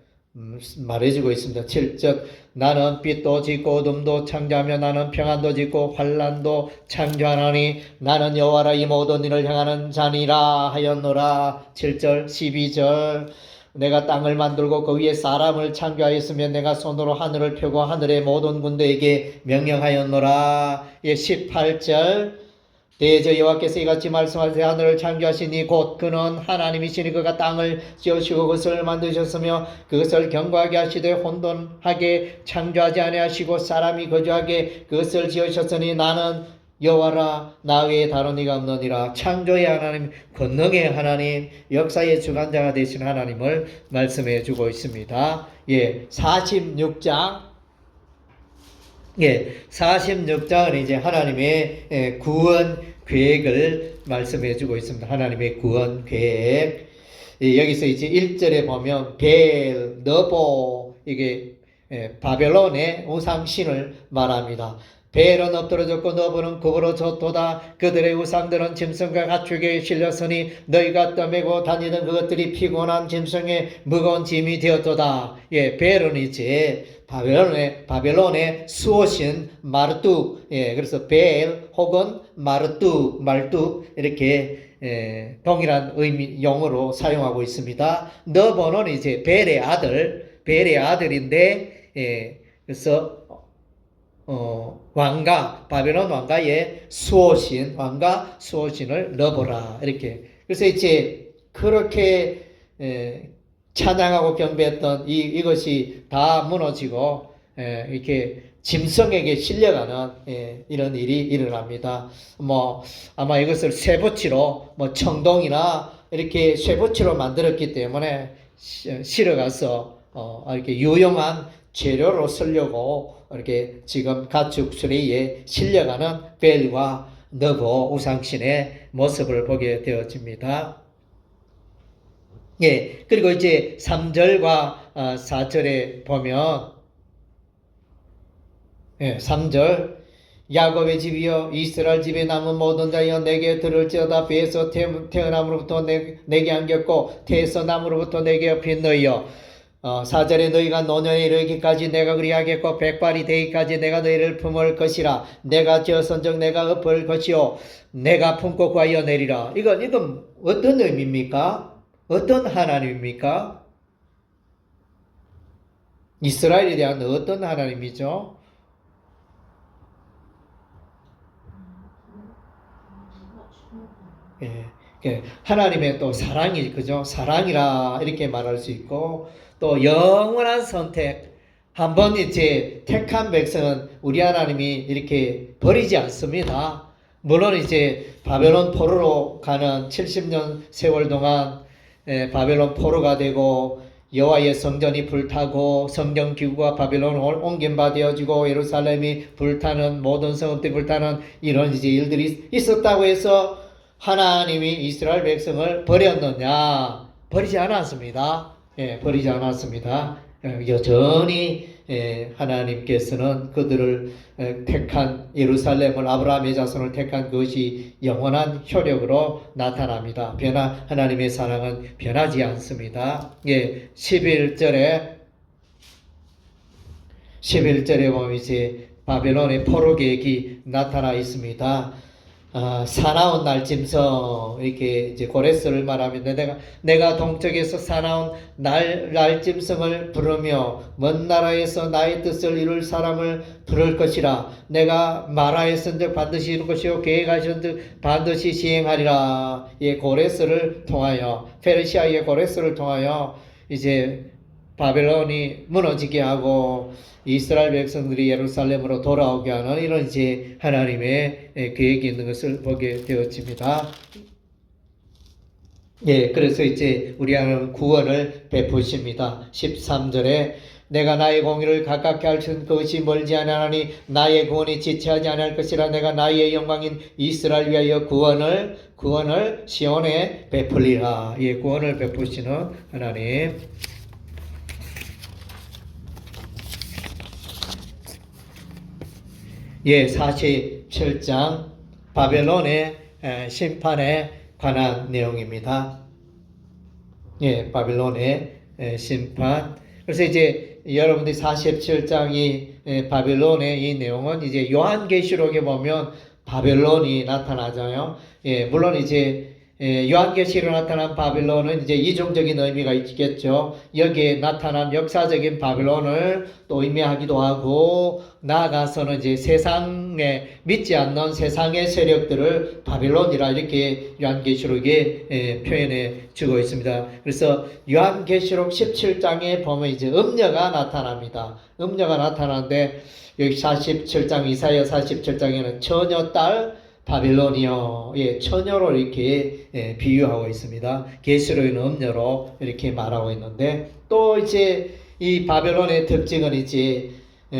A: 말해주고 있습니다. 7절 나는 빛도 짓고 어둠도 창조하며 나는 평안도 짓고 환난도 창조하나니 나는 여호와라 이 모든 일을 행하는 자니라 하였노라. 7절 12절 내가 땅을 만들고 그 위에 사람을 창조하였으며 내가 손으로 하늘을 펴고 하늘의 모든 군대에게 명령하였노라. 18절 대저 여호와께서 이같이 말씀하시되 하늘을 창조하시니 곧 그는 하나님이시니 그가 땅을 지으시고 그것을 만드셨으며 그것을 견고하게 하시되 혼돈하게 창조하지 아니하시고 사람이 거주하게 그것을 지으셨으니 나는 여호와라 나 외에 다른 이가 없느니라. 창조의 하나님, 권능의 하나님, 역사의 주관자가 되신 하나님을 말씀해 주고 있습니다. 46장 46장은 이제 하나님의 구원 계획을 말씀해 주고 있습니다. 하나님의 구원 계획. 여기서 이제 1절에 보면 벨, 너보 이게 바벨론의 우상신을 말합니다. 벨은 엎드러졌고 너브는 구부러졌도다. 그들의 우상들은 짐승과 가축에 실렸으니 너희가 떠매고 다니던 그것들이 피곤한 짐승의 무거운 짐이 되었도다. 벨은 이제 바벨론의 수호신 마르뚜, 그래서 벨 혹은 마르뚜 이렇게 동일한 의미 용어로 사용하고 있습니다. 너버는 이제 벨의 아들인데, 그래서 바벨론 왕가의 수호신을 너보라 이렇게. 그래서 이제 그렇게 찬양하고 경배했던 이것이 다 무너지고 이렇게 짐승에게 실려가는 이런 일이 일어납니다. 아마 이것을 쇠붙이로 청동이나 이렇게 쇠붙이로 만들었기 때문에 실어가서 이렇게 유용한 재료로 쓰려고 이렇게 지금 가축 수레에 실려가는 벨과 너보 우상신의 모습을 보게 되어집니다. 그리고 이제 3절과 4절에 보면 3절 야곱의 집이여 이스라엘 집에 남은 모든 자여 내게 들을지어다. 배에서 태어남으로부터 내게 안겼고 태에서 남으로부터 내게 업힌 너희여 4절에 너희가 노년에 이르기까지 내가 그리하겠고 백발이 되기까지 내가 너희를 품을 것이라. 내가 지어선적 내가 엎을 것이요 내가 품고 구하여 내리라. 이건 어떤 의미입니까? 어떤 하나님입니까? 이스라엘에 대한 어떤 하나님이죠? 하나님의 또 사랑이, 그죠? 사랑이라 이렇게 말할 수 있고, 또 영원한 선택. 한번 이제 택한 백성은 우리 하나님이 이렇게 버리지 않습니다. 물론 이제 바벨론 포로로 가는 70년 세월 동안 바벨론 포로가 되고 여호와의 성전이 불타고 성경 기구가 바벨론 옮긴 바 되어지고 예루살렘이 불타는 모든 성읍들이 불타는 이런 이제 일들이 있었다고 해서 하나님이 이스라엘 백성을 버렸느냐? 버리지 않았습니다. 버리지 않았습니다. 여전히 하나님께서는 그들을 택한 예루살렘을 아브라함의 자손을 택한 그것이 영원한 효력으로 나타납니다. 하나님의 사랑은 변하지 않습니다. 11절에 보면 이제 바벨론의 포로 계획이 나타나 있습니다. 사나운 날짐승 이렇게 이제 고레스를 말하는데 내가 동쪽에서 사나운 날짐승을 부르며 먼 나라에서 나의 뜻을 이룰 사람을 부를 것이라. 내가 말하였은즉 반드시 이룰 것이요 계획하셨은즉 반드시 시행하리라. 고레스를 통하여 페르시아의 고레스를 통하여 이제 바벨론이 무너지게 하고 이스라엘 백성들이 예루살렘으로 돌아오게 하는 이런 이제 하나님의 계획이 있는 것을 보게 되어집니다. 그래서 이제 우리 하나님은 구원을 베푸십니다. 13절에 내가 나의 공의를 가깝게 할 그것이 멀지 아니하니 나의 구원이 지체하지 아니할 것이라. 내가 나의 영광인 이스라엘 위하여 구원을 시온에 베풀리라. 구원을 베푸시는 하나님. 47장 바벨론의 심판에 관한 내용입니다. 바벨론의 심판. 그래서 이제 여러분들이 47장이 바벨론의 이 내용은 이제 요한계시록에 보면 바벨론이 나타나잖아요. 물론 이제 요한계시록에 나타난 바벨론은 이제 이중적인 의미가 있겠죠. 여기에 나타난 역사적인 바벨론을 또 의미하기도 하고, 나아가서는 이제 세상에 믿지 않는 세상의 세력들을 바벨론이라 이렇게 요한계시록에 표현해 주고 있습니다. 그래서 요한계시록 17장에 보면 이제 음녀가 나타납니다. 음녀가 나타나는데 여기 47장 이사야 47장에는 처녀딸 바벨론이요. 처녀로 이렇게 비유하고 있습니다. 계시록에는 음녀로 이렇게 말하고 있는데, 또 이제 이 바벨론의 특징은 이제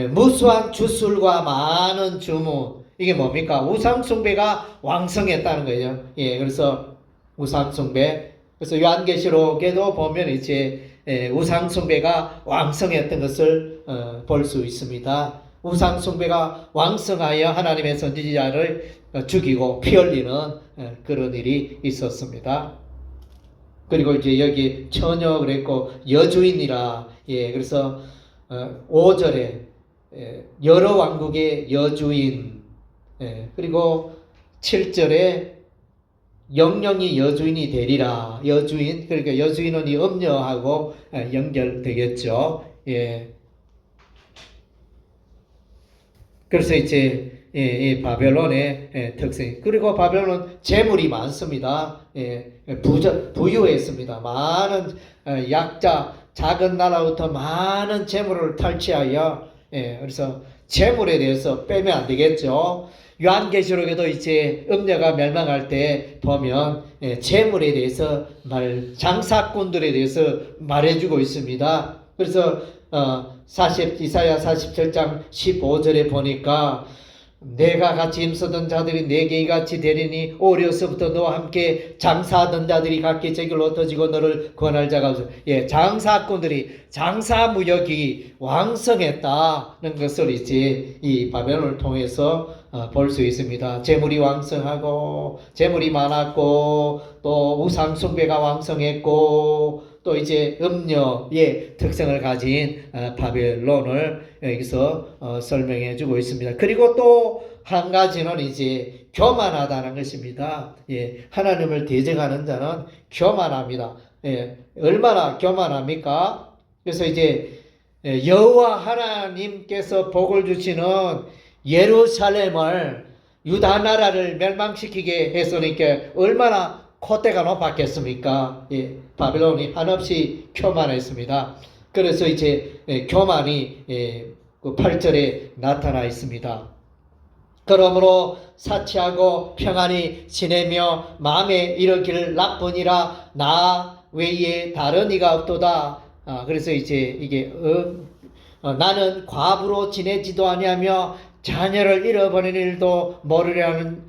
A: 무수한 주술과 많은 주문. 이게 뭡니까? 우상숭배가 왕성했다는 거죠. 그래서 우상숭배, 그래서 요한계시록에도 보면 이제 우상 숭배가 왕성했던 것을 볼 수 있습니다. 우상 숭배가 왕성하여 하나님의 선지자를 죽이고 피 흘리는 그런 일이 있었습니다. 그리고 이제 여기 처녀 그랬고 여주인이라, 그래서 5절에 여러 왕국의 여주인, 그리고 7절에 영영이 여주인이 되리라. 여주인, 그러니까 여주인은 이 음녀하고 연결되겠죠. 그래서 이제 이 바벨론의 특성. 그리고 바벨론은 재물이 많습니다. 부유했습니다. 많은 약자, 작은 나라부터 많은 재물을 탈취하여, 그래서 재물에 대해서 빼면 안 되겠죠. 요한계시록에도 이제 음녀가 멸망할 때 보면 재물에 대해서 장사꾼들에 대해서 말해주고 있습니다. 그래서 이사야 47장 15절에 보니까 내가 같이 힘쓰던 자들이 내게 이같이 되리니 어려서부터 너와 함께 장사하던 자들이 각기 제 길로 흩어지고 너를 구원할 자가 없어. 장사꾼들이, 장사무역이 왕성했다는 것을 이제 이 바벨론을 통해서 볼 수 있습니다. 재물이 왕성하고 재물이 많았고 또 우상 숭배가 왕성했고 또 이제 음녀의 특성을 가진 바벨론을 여기서 설명해 주고 있습니다. 그리고 또 한 가지는 이제 교만하다는 것입니다. 하나님을 대적하는 자는 교만합니다. 얼마나 교만합니까? 그래서 이제 여호와 하나님께서 복을 주시는 예루살렘을, 유다 나라를 멸망시키게 했으니까 얼마나 콧대가 높았겠습니까? 바벨론이 한없이 교만했습니다. 그래서 이제 교만이 그 8절에 나타나 있습니다. 그러므로 사치하고 평안히 지내며 마음에 이르기를 나쁘니라 나 외에 다른 이가 없도다. 그래서 이제 이게 나는 과부로 지내지도 아니하며 자녀를 잃어버린 일도 모르려는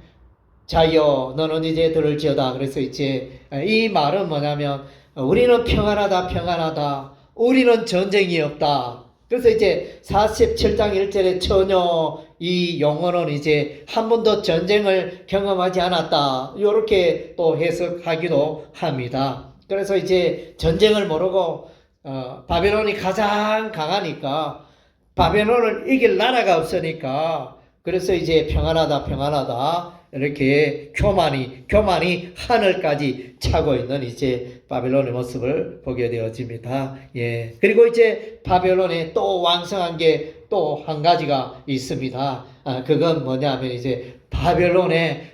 A: 자여 너는 이제 들을지어다. 그래서 이제 이 말은 뭐냐면 우리는 평안하다. 우리는 전쟁이 없다. 그래서 이제 47장 1절의 처녀 이 용어는 이제 한 번도 전쟁을 경험하지 않았다. 이렇게 또 해석하기도 합니다. 그래서 이제 전쟁을 모르고 바벨론이 가장 강하니까 바벨론을 이길 나라가 없으니까 그래서 이제 평안하다 이렇게 교만이 하늘까지 차고 있는 이제 바벨론의 모습을 보게 되어집니다. 그리고 이제 바벨론에 또 왕성한 게 또 한 가지가 있습니다. 그건 뭐냐면 이제 바벨론의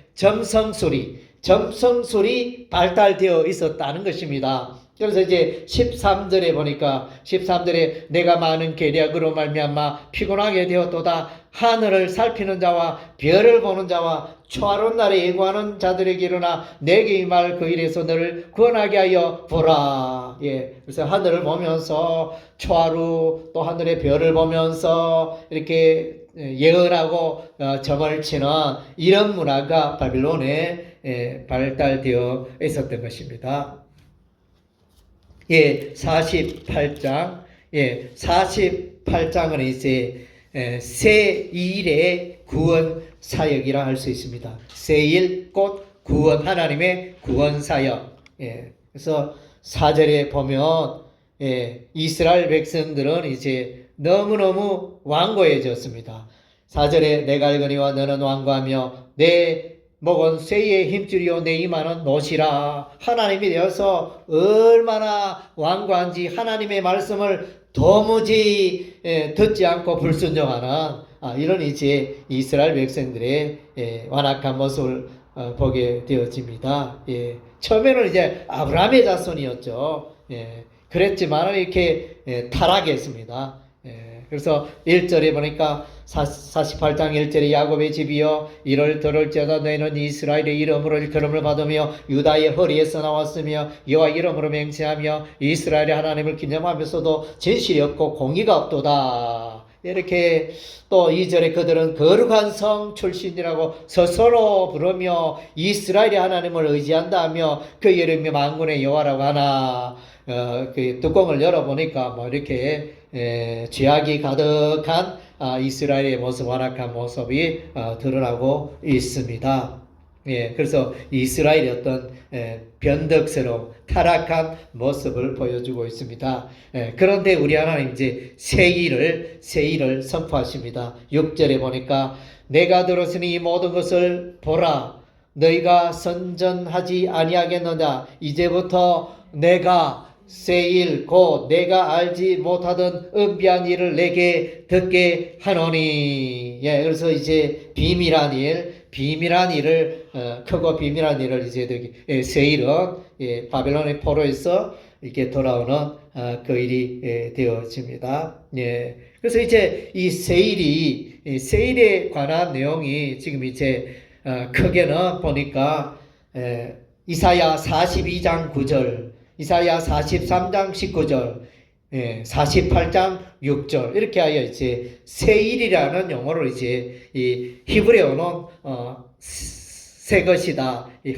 A: 점성술이 발달되어 있었다는 것입니다. 그래서 이제 13절에 보니까 13절에 내가 많은 계략으로 말미암아 피곤하게 되었도다. 하늘을 살피는 자와 별을 보는 자와 초하룻 날에 예고하는 자들에게 일어나 내게 이 말 그 일에서 너를 구원하게 하여 보라. 그래서 하늘을 보면서 초하루 또 하늘의 별을 보면서 이렇게 예언하고 점을 치는 이런 문화가 바빌론에 발달되어 있었던 것입니다. 48장. 48장은 이제 세일의 구원 사역이라 할 수 있습니다. 세일, 곧 구원, 하나님의 구원 사역. 그래서 4절에 보면 이스라엘 백성들은 이제 너무너무 완고해졌습니다. 4절에 내가 알거니와 너는 완고하며 내 목은 쇠의 힘줄이요 내 이마는 노시라. 하나님이 되어서 얼마나 완고한지 하나님의 말씀을 도무지 듣지 않고 불순종하는 이런 이제 이스라엘 백성들의 완악한 모습을 보게 되어집니다. 처음에는 이제 아브라함의 자손이었죠. 그랬지만 이렇게 타락했습니다. 그래서 1절에 보니까 48장 1절에 야곱의 집이여 이를 들을지어다 너희는 이스라엘의 이름으로 일컬음을 받으며 유다의 허리에서 나왔으며 여호와 이름으로 맹세하며 이스라엘의 하나님을 기념하면서도 진실이 없고 공의가 없도다. 이렇게 또 2절에 그들은 거룩한 성 출신이라고 스스로 부르며 이스라엘의 하나님을 의지한다 하며 그 이름이 만군의 여호와라고 하나. 그 뚜껑을 열어보니까 뭐 이렇게 죄악이 가득한 이스라엘의 모습, 완악한 모습이 드러나고 있습니다. 예, 그래서 이스라엘의 어떤 변덕스러운 타락한 모습을 보여주고 있습니다. 그런데 우리 하나님 이제 새 일을 선포하십니다. 6절에 보니까 내가 들었으니 이 모든 것을 보라. 너희가 선전하지 아니하겠느냐. 이제부터 내가 새 일, 곧 내가 알지 못하던 은비한 일을 내게 듣게 하노니. 예, 그래서 이제 비밀한 일을, 크고 비밀한 일을 이제 새 일은 바벨론의 포로에서 이렇게 돌아오는 그 일이 되어집니다. 예, 그래서 이제 이 새 일에 관한 내용이 지금 이제 크게는 보니까 이사야 42장 9절, 이사야 43장 19절, 48장 6절 이렇게 하여 이제 새일이라는 용어로 이제 이 히브리어는 새 것이다. 이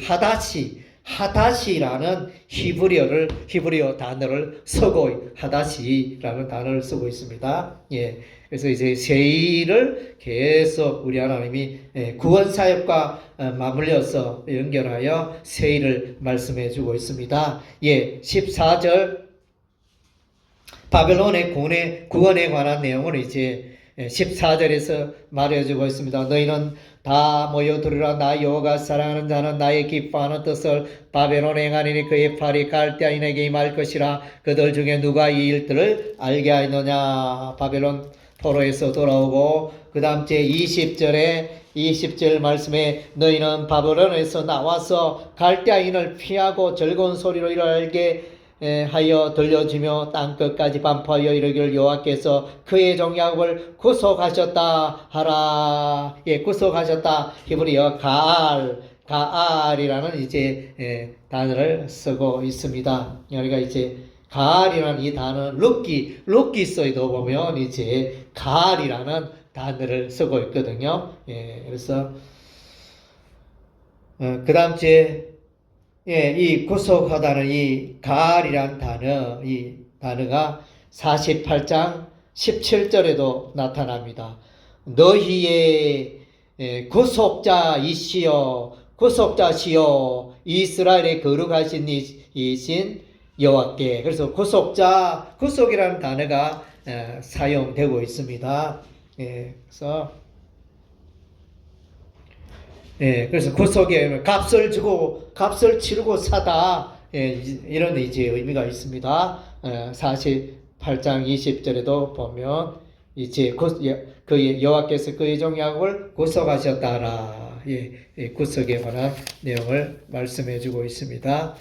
A: 하다시라는 히브리어 단어를 쓰고 하다시라는 단어를 쓰고 있습니다. 예. 그래서 이제 새일을 계속 우리 하나님이 구원 사역과 맞물려서 연결하여 새일을 말씀해 주고 있습니다. 예, 14절 바벨론의 구원에 관한 내용을 이제 14절에서 말해주고 있습니다. 너희는 다 모여들으라. 나 여호와가 사랑하는 자는 나의 기뻐하는 뜻을 바벨론에 행하리니 그의 팔이 갈대아인에게 임할 것이라. 그들 중에 누가 이 일들을 알게 하였느냐. 바벨론 포로에서 돌아오고 그 다음 제 20절 말씀에 너희는 바벨론에서 나와서 갈대아인을 피하고 즐거운 소리로 이를 알게 하여 들려주며 땅끝까지 반포하여 이르기를 여호와께서 그의 종 야곱을 구속하셨다 하라. 예, 구속하셨다. 히브리어 가알이라는 이제 단어를 쓰고 있습니다. 우리가 이제 가알이라는 이 단어는 룻기서에도 보면 이제 가알이라는 단어를 쓰고 있거든요. 예, 그래서 그 다음 주에 이 구속하다는 이 가알이란 단어, 이 단어가 48장 17절에도 나타납니다. 너희의 구속자시여 이스라엘의 거룩하신 이신 여호와께. 그래서 구속이라는 단어가 사용되고 있습니다. 그래서 구속에 값을 치르고 사다. 이런 이제 의미가 있습니다. 48장 20절에도 보면 이제 그 여호와께서 그의 종 야곱을 구속하셨다라. 구속에 관한 내용을 말씀해 주고 있습니다.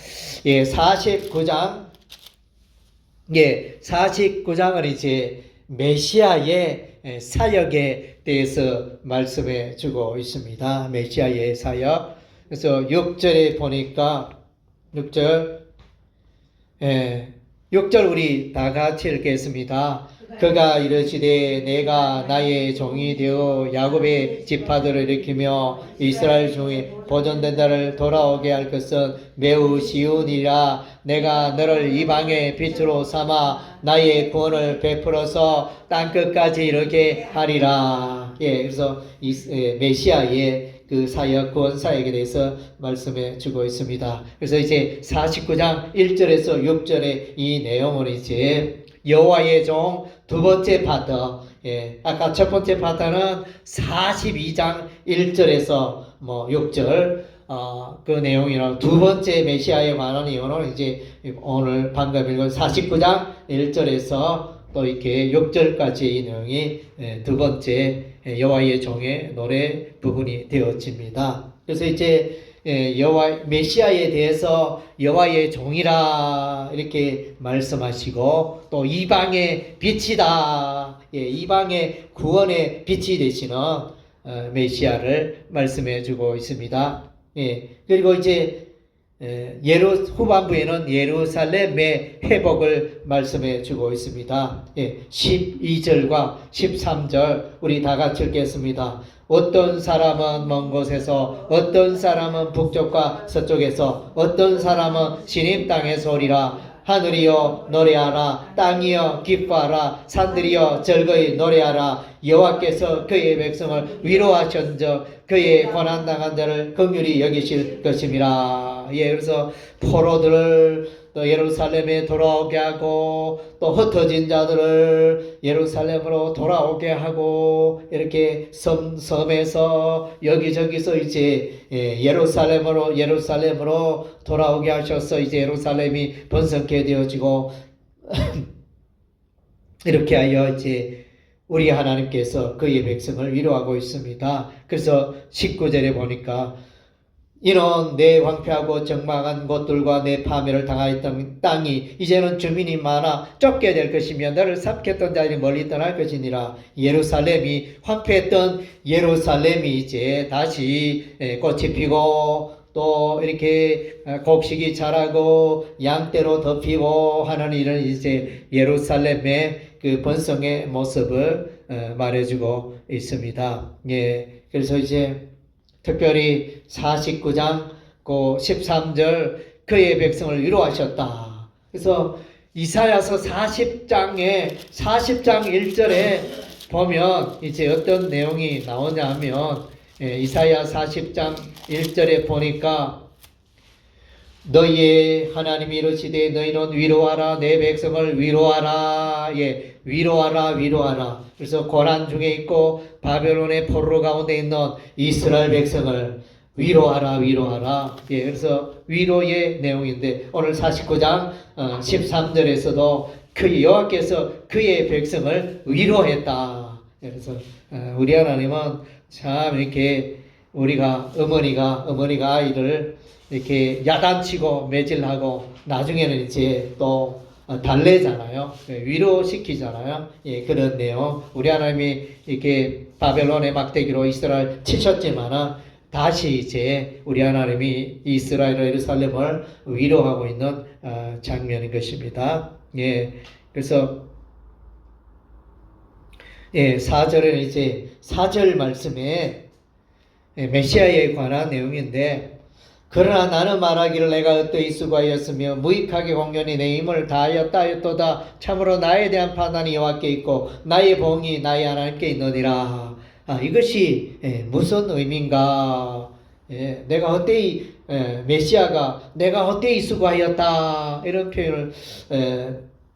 A: 49장은 이제 메시아의 사역에 대해서 말씀해 주고 있습니다. 메시아의 사역. 그래서 6절에 보니까 6절 우리 다 같이 읽겠습니다. 그가 이르시되 내가 나의 종이 되어 야곱의 지파들을 일으키며 이스라엘 중에 보존된 자를 돌아오게 할 것은 매우 쉬운 일이라. 내가 너를 이방의 빛으로 삼아 나의 구원을 베풀어서 땅끝까지 이르게 하리라. 그래서 메시아의 그 사역, 구원 사역에 대해서 말씀해 주고 있습니다. 그래서 이제 49장 1절에서 6절의 이 내용은 이제 여호와의 종 두 번째 파트, 아까 첫 번째 파트는 42장 1절에서 6절, 그 내용이랑 두 번째 메시아에 관한 내용은 이제 오늘 방금 읽은 49장 1절에서 또 이렇게 6절까지 이 내용이 두 번째 여호와의 종의 노래 부분이 되어집니다. 그래서 이제 메시아에 대해서 여호와의 종이라 이렇게 말씀하시고 또 이방의 빛이다. 이방의 구원의 빛이 되시는 메시아를 말씀해 주고 있습니다. 그리고 이제 후반부에는 예루살렘의 회복을 말씀해 주고 있습니다. 12절과 13절 우리 다 같이 읽겠습니다. 어떤 사람은 먼 곳에서, 어떤 사람은 북쪽과 서쪽에서, 어떤 사람은 시님 땅에서 오리라. 하늘이여 노래하라, 땅이여 기뻐하라, 산들이여 즐거이 노래하라. 여호와께서 그의 백성을 위로하셨은즉 그의 고난당한 자를 긍휼히 여기실 것임이라. 그래서 포로들을 또 예루살렘에 돌아오게 하고, 또 흩어진 자들을 예루살렘으로 돌아오게 하고, 이렇게 섬에서 여기저기서 이제 예루살렘으로 돌아오게 하셔서 이제 예루살렘이 번성케 되어지고 이렇게 하여 이제 우리 하나님께서 그의 백성을 위로하고 있습니다. 그래서 19절에 보니까 이는 내 황폐하고 적막한 곳들과 내 파멸을 당하였던 땅이 이제는 주민이 많아 쫓게 될 것이며 너를 삼켰던 자들이 멀리 떠날 것이니라. 예루살렘이 황폐했던 예루살렘이 이제 다시 꽃이 피고 또 이렇게 곡식이 자라고 양떼로 덮이고 하는 이런 이제 예루살렘의 그 번성의 모습을 말해주고 있습니다. 그래서 이제 특별히 49장 13절 그의 백성을 위로하셨다. 그래서 이사야서 40장 1절에 보면 이제 어떤 내용이 나오냐 하면 이사야 40장 1절에 보니까 너희의 하나님이 이르시되 너희는 위로하라 내 백성을 위로하라. 위로하라. 그래서 고난 중에 있고 바벨론의 포로 가운데 있는 이스라엘 백성을 위로하라. 그래서 위로의 내용인데 오늘 49장 13절에서도 그 여호와께서 그의 백성을 위로했다. 그래서 우리 하나님은 참 이렇게 우리가 어머니가 아이를 이렇게 야단치고 매질하고 나중에는 이제 또 달래잖아요. 위로시키잖아요. 그런 내용. 우리 하나님이 이렇게 바벨론의 막대기로 이스라엘 치셨지만은 다시 이제 우리 하나님이 이스라엘 예루살렘을 위로하고 있는 장면인 것입니다. 그래서 4절은 이제 4절 말씀에 메시아에 관한 내용인데 그러나 나는 말하기를 내가 어떠히 수고하였으며 무익하게 공연히 내 힘을 다하였다. 참으로 나에 대한 판단이 여호와께 있고 나의 봉이 나의 하나님께 있느니라. 이것이 무슨 의미인가? 내가 헛되이 메시아가 내가 헛되이 수고하였다 이런 표현을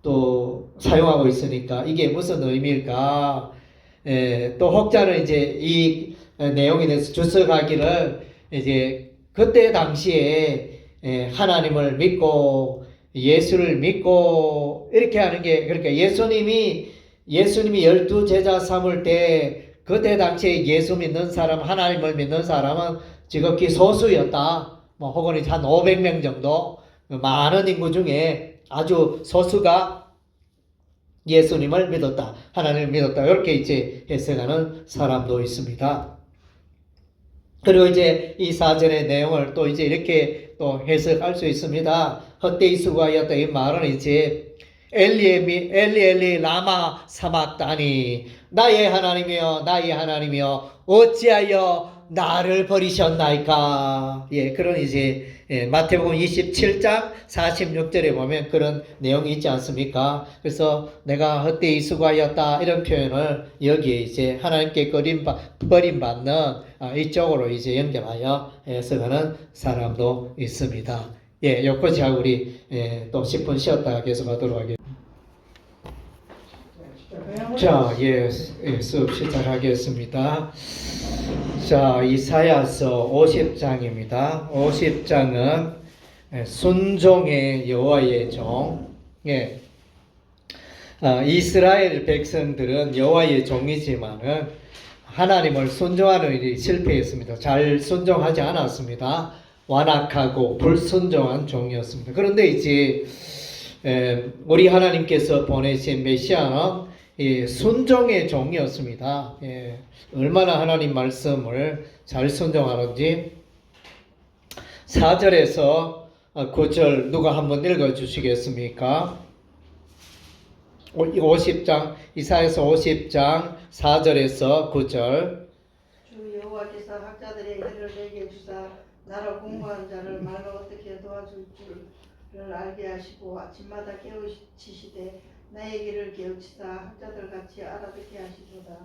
A: 또 사용하고 있으니까 이게 무슨 의미일까? 또 혹자는 이제 이 내용에 대해서 주석하기를 이제 그때 당시에 하나님을 믿고 예수를 믿고 이렇게 하는 게 그러니까 예수님이 12제자 삼을 때 그때 당시에 예수 믿는 사람 하나님을 믿는 사람은 지극히 소수였다. 혹은 한 500명 정도 많은 인구 중에 아주 소수가 예수님을 믿었다. 하나님을 믿었다. 이렇게 이제 해석하는 사람도 있습니다. 그리고 이제 이 4절의 내용을 또 이제 이렇게 또 해석할 수 있습니다. 헛되이 수고하였다. 이 말은 이제 엘리 라마 사막다니 나의 하나님이여 어찌하여 나를 버리셨나이까. 그런 이제 마태복음 27장 46절에 보면 그런 내용이 있지 않습니까? 그래서 내가 헛되이 수고하였다 이런 표현을 여기에 이제 하나님께 버림받는 이쪽으로 이제 연결하여 해석하는 사람도 있습니다. 여기까지 하고 우리 또 10분 쉬었다가 계속하도록 하겠습니다. 자, 수업 시작하겠습니다. 자, 이사야서 50장입니다. 50장은 순종의 여호와의 종. 이스라엘 백성들은 여호와의 종이지만은 하나님을 순종하는 일이 실패했습니다. 잘 순종하지 않았습니다. 완악하고 불순종한 종이었습니다. 그런데 이제 우리 하나님께서 보내신 메시아는 순종의 종이었습니다. 얼마나 하나님 말씀을 잘 순종하는지 4절에서 9절 누가 한번 읽어 주시겠습니까? 50장 이사야서 50장 4절에서 9절.
B: 주 여호와께서 학자들의 일을 내게 주사 나를 공부한 자를 말로 어떻게 도와줄 줄을 알게 하시고 아침마다 깨우치시되 나의 길을 깨우치사 학자들 같이 알아듣게 하시도다.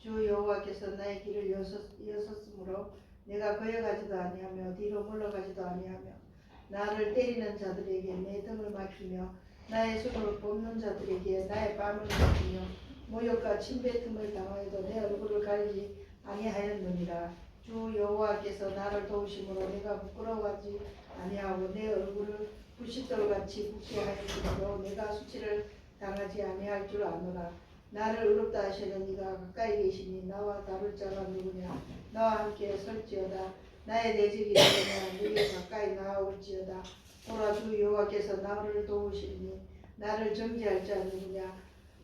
B: 주 여호와께서 나의 길을 여섰으므로 내가 거여가지도 아니하며 뒤로 물러가지도 아니하며 나를 때리는 자들에게 내 등을 맡기며 나의 손을 뽑는 자들에게 나의 뺨을 맡기며 모욕과 침뱉음을 당하여도 내 얼굴을 가리지 아니하였느니라. 주 여호와께서 나를 도우심으로 내가 부끄러워하지 아니하고 내 얼굴을 부싯돌같이 붓게 하였으므로 내가 수치를 당하지 아니할 줄 아노라. 나를 의롭다 하시는 이가 가까이 계시니 나와 다룰 자가 누구냐. 나와 함께 설지어다. 나의 내적이 되면 네게 가까이 나아올지어다. 보라 주 여호와께서 나를 도우시니 나를 정죄할 자 누구냐.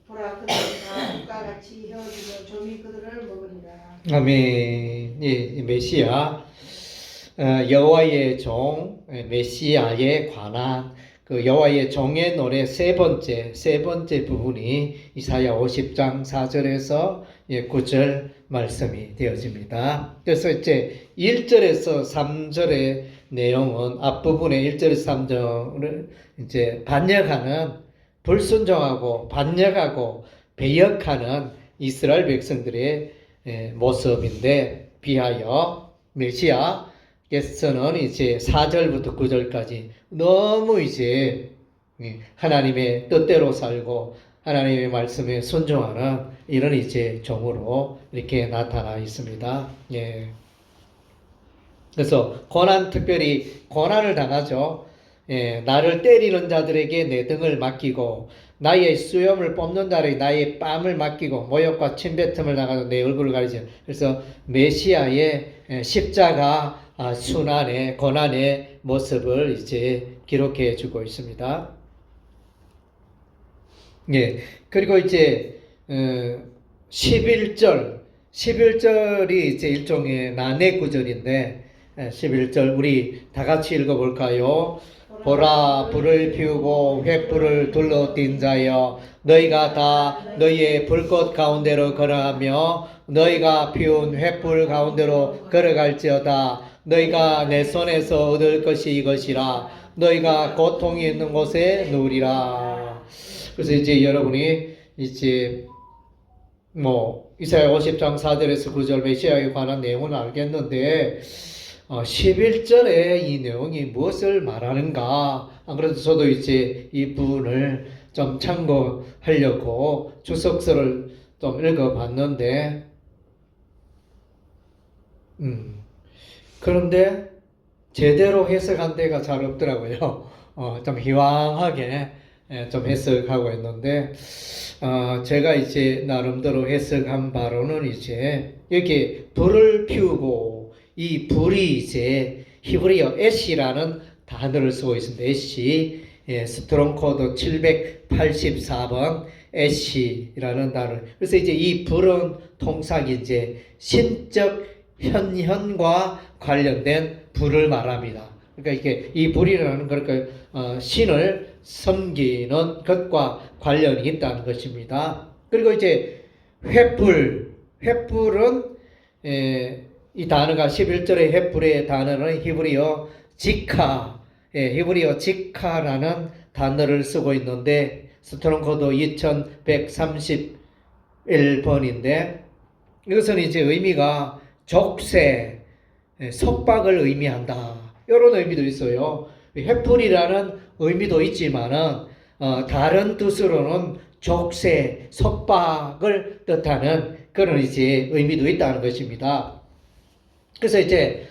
B: 보라 그들은 다 국과 같이 헤어지며 좀이 그들을 먹으리라.
A: 아멘. 예, 메시아 여호와의 종 메시아에 관한 그 여호와의 종의 노래 세 번째 부분이 이사야 50장 4절에서 9절 말씀이 되어집니다. 그래서 이제 1절에서 3절의 내용은 앞부분의 1절에서 3절을 이제 반역하는 불순종하고 반역하고 배역하는 이스라엘 백성들의 모습인데 비하여 메시아께서는 이제 4절부터 9절까지 너무 이제 하나님의 뜻대로 살고 하나님의 말씀에 순종하는 이런 이제 종으로 이렇게 나타나 있습니다. 예. 그래서 특별히 고난을 당하죠. 예, 나를 때리는 자들에게 내 등을 맡기고 나의 수염을 뽑는 자에게 나의 뺨을 맡기고 모욕과 침뱉음을 당하고 내 얼굴을 가리죠. 그래서 메시아의 십자가 순환의 고난의 모습을 이제 기록해 주고 있습니다. 예, 그리고 이제 11절이 이제 일종의 난해 구절인데 11절 우리 다 같이 읽어볼까요? 보라 불을 피우고 횃불을 둘러띈 자여 너희가 다 너희의 불꽃 가운데로 걸어가며 너희가 피운 횃불 가운데로 걸어갈지어다. 너희가 내 손에서 얻을 것이 이것이라. 너희가 고통이 있는 곳에 누우리라. 그래서 이제 여러분이 이제 이사야 50장 4절에서 9절 메시아에 관한 내용은 알겠는데 11절에 이 내용이 무엇을 말하는가? 안 그래도 저도 이제 이 부분을 좀 참고하려고 주석서를 좀 읽어봤는데, 그런데 제대로 해석한 데가 잘 없더라고요. 좀 희황하게 좀 해석하고 있는데, 제가 이제 나름대로 해석한 바로는 이제 여기 불을 피우고 이 불이 이제 히브리어 애시라는 단어를 쓰고 있습니다. 애시, 스트롱 코드 784번 애시라는 단어. 그래서 이제 이 불은 통상 이제 신적 현현과 관련된 불을 말합니다. 그러니까 이게 이 불이라는 그러니까 신을 섬기는 것과 관련이 있다는 것입니다. 그리고 이제 횃불은 이 단어가 11절의 횃불의 단어는 히브리어 지카라는 단어를 쓰고 있는데 스트롱 코드 2131번인데 이것은 이제 의미가 족쇄, 속박을 의미한다. 이런 의미도 있어요. 횃불이라는 의미도 있지만은 다른 뜻으로는 족쇄, 속박을 뜻하는 그런 이제 의미도 있다는 것입니다. 그래서 이제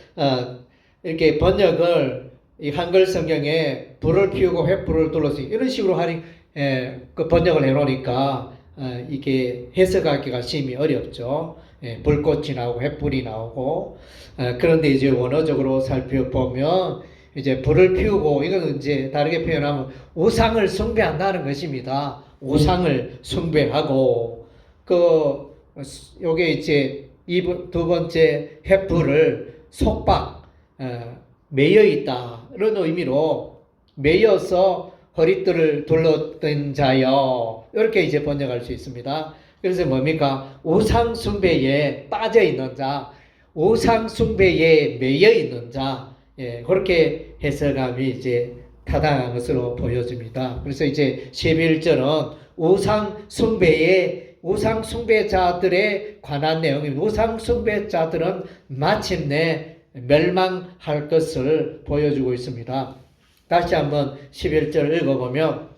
A: 이렇게 번역을 이 한글 성경에 불을 피우고 횃불을 둘러서 이런 식으로 그 번역을 해놓으니까 이게 해석하기가 심히 어렵죠. 불꽃이 나오고 횃불이 나오고 그런데 이제 원어적으로 살펴보면 이제 불을 피우고 이거는 이제 다르게 표현하면 우상을 숭배한다는 것입니다. 우상을 숭배하고 요게 이제 두 번째 횃불을 속박 매여 있다 이런 의미로 매여서 허리띠를 둘렀던 자여. 이렇게 이제 번역할 수 있습니다. 그래서 뭡니까? 우상 숭배에 빠져 있는 자, 우상 숭배에 매여 있는 자, 예, 그렇게 해석함이 이제 타당한 것으로 보여집니다. 그래서 이제 11절은 우상 숭배자들에 관한 내용입니다. 우상 숭배자들은 마침내 멸망할 것을 보여주고 있습니다. 다시 한번 11절 읽어보면,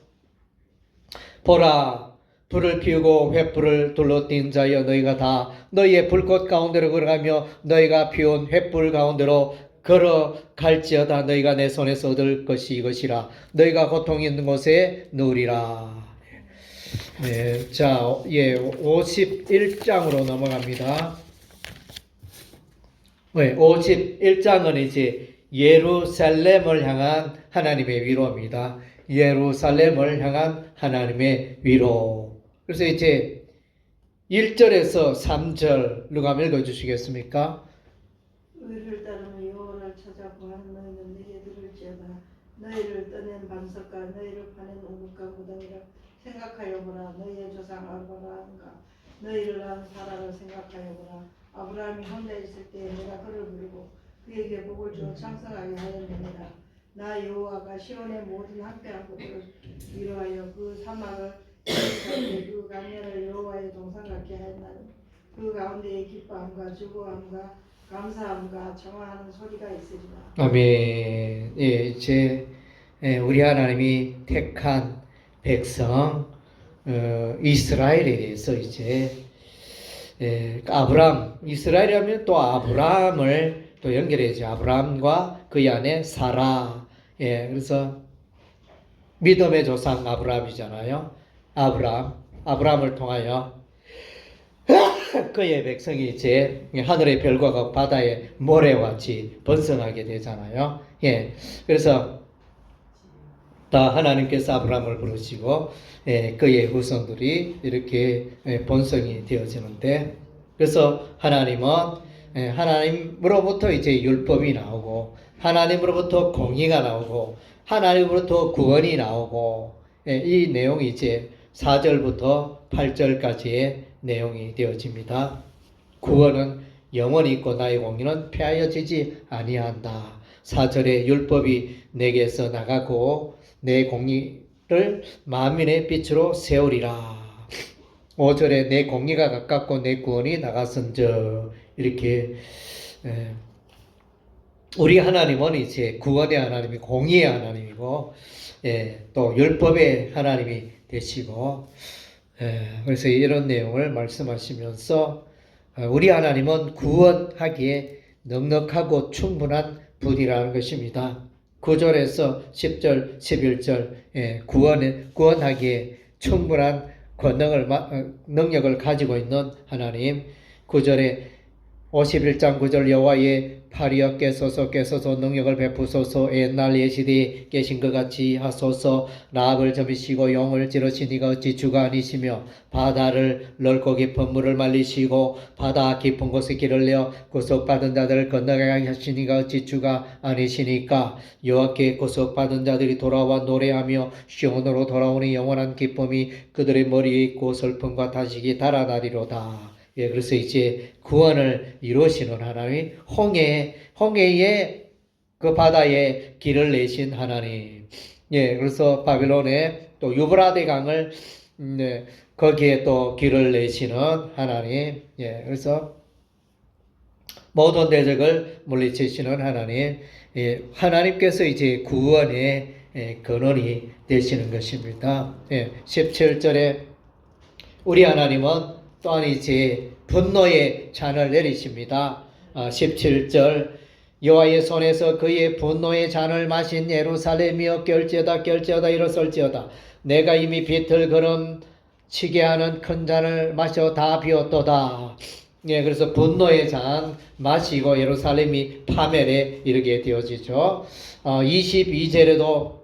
A: 보라, 불을 피우고 횃불을 둘러띈 자여, 너희가 다 너희의 불꽃 가운데로 걸어가며 너희가 피운 횃불 가운데로 걸어갈지어다. 너희가 내 손에서 얻을 것이 이것이라. 너희가 고통 있는 곳에 누우리라. 네, 자, 예, 51장으로 넘어갑니다. 네, 51장은 이제 예루살렘을 향한 하나님의 위로입니다. 예루살렘을 향한 하나님의 위로. 그래서 이제 1절에서 3절 누가 한번 읽어주시겠습니까?
B: 의를 따르며 여호와를 찾아 구하는 너희는 내게 들을지어다. 너희를 떠낸 반석과 너희를 파낸 우물가 무덤이라 생각하여 보라. 너희의 조상 아브라함과 너희를 낳은 사라를 생각하여 보라. 아브라함이 혼자 있을 때 내가 그를 부르고 그에게 복을 주어 창성하게 하였느니라. 나 여호와가 시온의 모든 함께한 곳을 위로하여 그 사막을 그 강연을 여호와의 동산 같게 하였나니 그 가운데에 기뻐함과 즐거움과 감사함과 청하는 소리가 있으리라.
A: 아멘. 예, 이제 우리 하나님이 택한 백성 이스라엘에 대해서 이제 아브람, 이스라엘이라면 또 아브람을 또 연결해야죠. 아브람과 그의 아내 사라. 예, 그래서 믿음의 조상 아브람이잖아요. 아브람을 통하여 그의 백성이 이제 하늘의 별과 바다의 모래와 같이 번성하게 되잖아요. 예, 그래서 다 하나님께서 아브람을 부르시고 그의 후손들이 이렇게 번성이 되어지는데, 그래서 하나님으로부터 이제 율법이 나오고 하나님으로부터 공의가 나오고 하나님으로부터 구원이 나오고, 이 내용이 이제 4절부터 8절까지의 내용이 되어집니다. 구원은 영원히 있고 나의 공의는 폐하여지지 아니한다. 4절에 율법이 내게서 나가고 내 공의를 만민의 빛으로 세우리라. 5절에 내 공의가 가깝고 내 구원이 나갔은즉. 이렇게 우리 하나님은 이제 구원의 하나님이 공의의 하나님이고 또 율법의 하나님이 되시고, 그래서 이런 내용을 말씀하시면서 우리 하나님은 구원하기에 넉넉하고 충분한 분이라는 것입니다. 9절에서 10절, 11절 구원하기에 충분한 능력을 가지고 있는 하나님. 9절에 51장 9절 여호와의 팔이여 깨소서 능력을 베푸소서. 옛날 예시대에 계신 것 같이 하소서. 라합을 점이시고 용을 찌르신 이가 어찌 주가 아니시며 바다를 넓고 깊은 물을 말리시고 바다 깊은 곳에 길을 내어 구속받은 자들을 건너가게 하신 이가 어찌 주가 아니시니까. 여호와께 구속받은 자들이 돌아와 노래하며 시온으로 돌아오니 영원한 기쁨이 그들의 머리에 있고 슬픔과 탄식이 달아나리로다. 예, 그래서 이제 구원을 이루시는 하나님, 홍해의 그 바다에 길을 내신 하나님. 예, 그래서 바벨론에 또 유브라데 강을 거기에 또 길을 내시는 하나님. 예, 그래서 모든 대적을 물리치시는 하나님. 예, 하나님께서 이제 구원의 근원이 되시는 것입니다. 예, 17절에 우리 하나님은 또한 이제 분노의 잔을 내리십니다. 17절 여호와의 손에서 그의 분노의 잔을 마신 예루살렘이여 결제하다 일어설지어다. 내가 이미 빛을 걸음치게 하는 큰 잔을 마셔 다 비웠도다. 예, 그래서 분노의 잔 마시고 예루살렘이 파멸에 이르게 되어지죠. 22절에도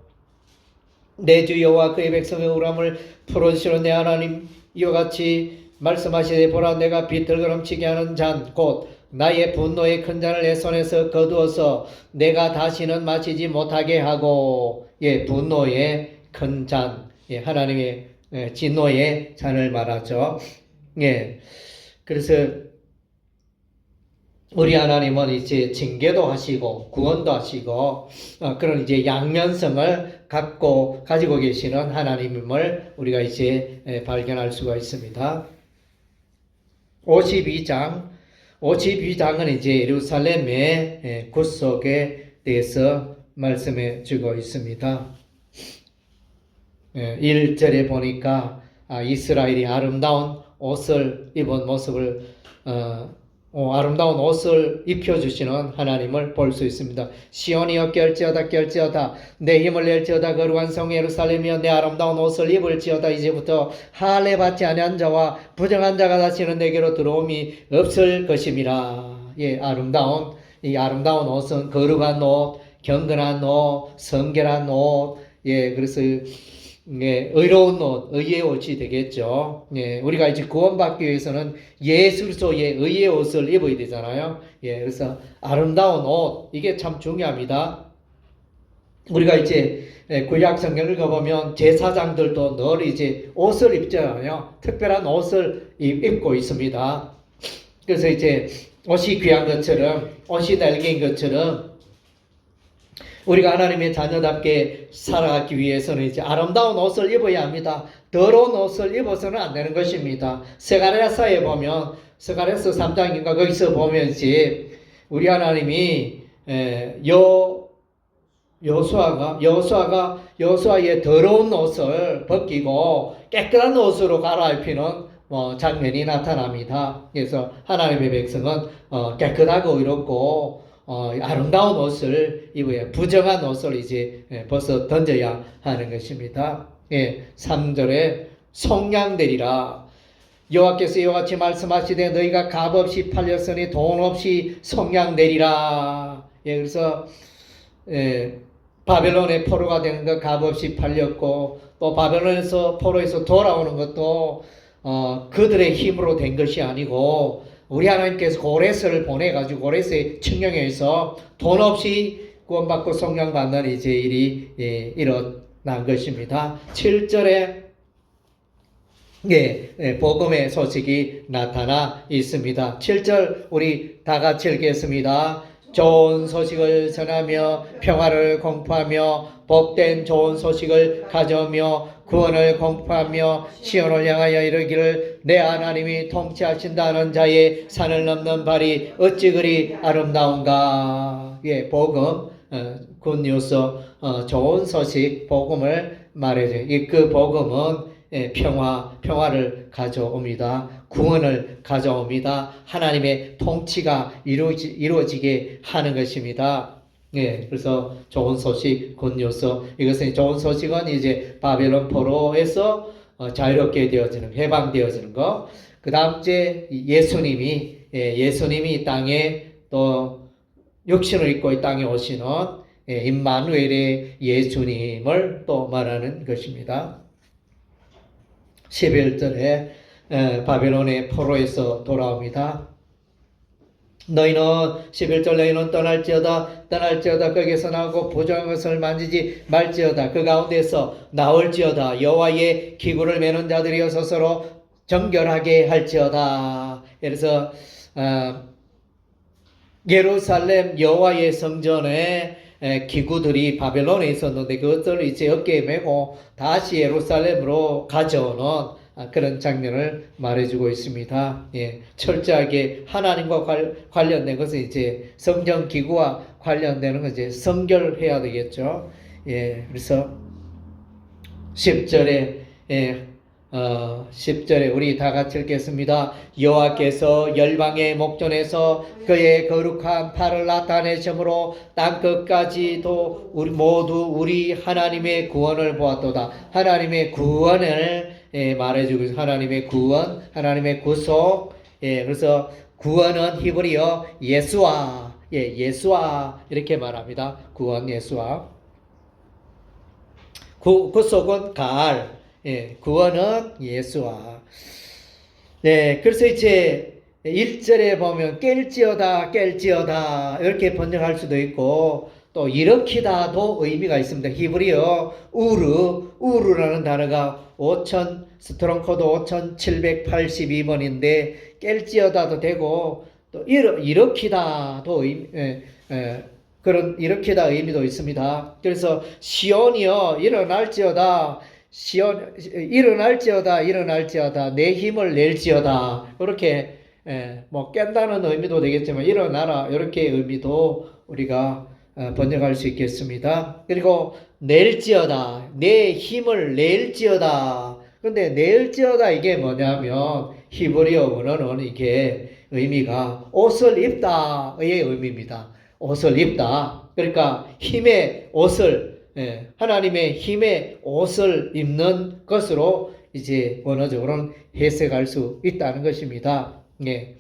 A: 내 주 여호와 그의 백성의 우람을 풀어주시는 내 하나님 이와 같이 말씀하시되 보라 내가 빛을 걸음치게 하는 잔 곧 나의 분노의 큰 잔을 내 손에서 거두어서 내가 다시는 마시지 못하게 하고. 예, 분노의 큰 잔, 예, 하나님의 진노의 잔을 말하죠. 예, 그래서 우리 하나님은 이제 징계도 하시고 구원도 하시고 그런 이제 양면성을 가지고 계시는 하나님임을 우리가 이제 발견할 수가 있습니다. 52장은 이제 예루살렘의 구속에 대해서 말씀해 주고 있습니다. 1절에 보니까 이스라엘이 아름다운 옷을 입은 모습을 아름다운 옷을 입혀주시는 하나님을 볼 수 있습니다. 시온이여 깰지어다 내 힘을 낼지어다 거룩한 성 예루살렘이여 내 아름다운 옷을 입을지어다. 이제부터 할례 받지 아니한 자와 부정한 자가 다시는 내게로 들어옴이 없을 것임이라. 예, 이 아름다운 옷은 거룩한 옷, 경건한 옷, 성결한 옷, 예, 그래서 예, 의로운 옷, 의의 옷이 되겠죠. 예, 우리가 이제 구원받기 위해서는 예수 그리스도의 의의 옷을 입어야 되잖아요. 예, 그래서 아름다운 옷, 이게 참 중요합니다. 우리가 이제 구약 성경을 읽어보면 제사장들도 늘 이제 옷을 입잖아요. 특별한 옷을 입고 있습니다. 그래서 이제 옷이 귀한 것처럼, 옷이 날개인 것처럼 우리가 하나님의 자녀답게 살아가기 위해서는 이제 아름다운 옷을 입어야 합니다. 더러운 옷을 입어서는 안 되는 것입니다. 스가랴서에 보면, 스가랴서 3장인가 거기서 보면 이제 우리 하나님이 여호수아의 더러운 옷을 벗기고 깨끗한 옷으로 갈아입히는 장면이 나타납니다. 그래서 하나님의 백성은 깨끗하고 의롭고 아름다운 옷을 입어야, 부정한 옷을 이제 벗어 던져야 하는 것입니다. 예, 3절에 속량되리라. 여호와께서 이와 같이 말씀하시되 너희가 값없이 팔렸으니 돈 없이 속량되리라. 예, 그래서 바벨론의 포로가 되는 것 값없이 팔렸고, 또 바벨론에서 포로에서 돌아오는 것도 그들의 힘으로 된 것이 아니고 우리 하나님께서 고레스를 보내가지고 고레스의 측령에서 돈 없이 구원받고 속량받는 이제 일이 일어난 것입니다. 7절에 복음의 소식이 나타나 있습니다. 7절 우리 다 같이 읽겠습니다. 좋은 소식을 전하며 평화를 공포하며 복된 좋은 소식을 가져오며 구원을 공포하며 시온을 향하여 이르기를 내 하나님이 통치하신다는 자의 산을 넘는 발이 어찌 그리 아름다운가. 예, 복음, 굿뉴스, 좋은 소식, 복음을 말해줘요. 그 복음은 평화를 가져옵니다. 구원을 가져옵니다. 하나님의 통치가 이루어지게 하는 것입니다. 예, 그래서 좋은 소식, 굿뉴스. 이것은 좋은 소식은 이제 바벨론 포로에서 자유롭게 되어지는, 해방되어지는 거. 그 다음 째 예수님이 이 땅에 또 육신을 입고 이 땅에 오시는 임마누엘의 예수님을 또 말하는 것입니다. 11절에 바벨론의 포로에서 돌아옵니다. 너희는 11절 너희는 떠날지어다 거기서 나오고 부정한 것을 만지지 말지어다 그 가운데서 나올지어다 여호와의 기구를 매는 자들이여 스스로 정결하게 할지어다. 그래서 예루살렘 여호와의 성전에 기구들이 바벨론에 있었는데 그것들을 이제 어깨에 메고 다시 예루살렘으로 가져오는 그런 장면을 말해주고 있습니다. 예, 철저하게 하나님과 관련된 것은 이제 성전 기구와 관련되는 건 이제 성결해야 되겠죠. 예, 그래서 10절에 10절에 우리 다 같이 읽겠습니다. 여호와께서 열방의 목전에서 그의 거룩한 팔을 나타내심으로 땅 끝까지도 모두 우리 하나님의 구원을 보았도다. 하나님의 구원을 말해주고 있습니다. 하나님의 구원, 하나님의 구속. 그래서 구원은 히브리어 예수아, 예수아 이렇게 말합니다. 구원 예수아. 구속은 가알. 구원은 예수와. 그래서 이제 1절에 보면 깰지어다 이렇게 번역할 수도 있고 또 일으키다도 의미가 있습니다. 히브리어 우르라는 단어가 스트롱 코드 5782번인데 깰지어다도 되고 또 일으키다도 그런 일으키다 의미도 있습니다. 그래서 시온이여 일어날지어다 내 힘을 낼지어다 이렇게 뭐 깬다는 의미도 되겠지만 일어나라 이렇게 의미도 우리가 번역할 수 있겠습니다. 그리고 낼지어다 내 힘을 낼지어다. 근데 낼지어다 이게 뭐냐면 히브리어 원어는 이게 의미가 옷을 입다의 의미입니다. 옷을 입다. 그러니까 힘의 옷을 하나님의 힘의 옷을 입는 것으로 이제 원어적으로는 해석할 수 있다는 것입니다. 예.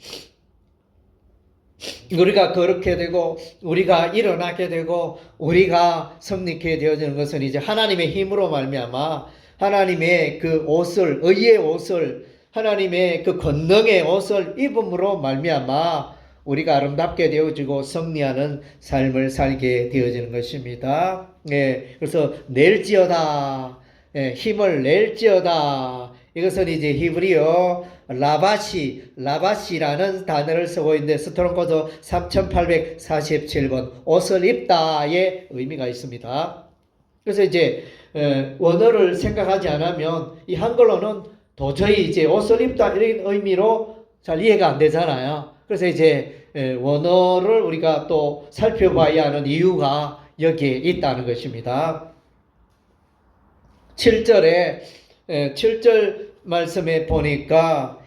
A: 우리가 그렇게 되고 우리가 일어나게 되고 우리가 승리케 되어지는 것은 이제 하나님의 힘으로 말미암아 하나님의 그 옷을 의의 옷을 하나님의 그 권능의 옷을 입음으로 말미암아 우리가 아름답게 되어지고 승리하는 삶을 살게 되어지는 것입니다. 예, 그래서 낼지어다, 힘을 낼지어다. 이것은 이제 히브리어 라바시라는 단어를 쓰고 있는데 스트롱 코드 3847번 옷을 입다의 의미가 있습니다. 그래서 이제 원어를 생각하지 않으면 이 한글로는 도저히 이제 옷을 입다 이런 의미로 잘 이해가 안 되잖아요. 그래서 이제 원어를 우리가 또 살펴봐야 하는 이유가 여기에 있다는 것입니다. 7절 말씀에 보니까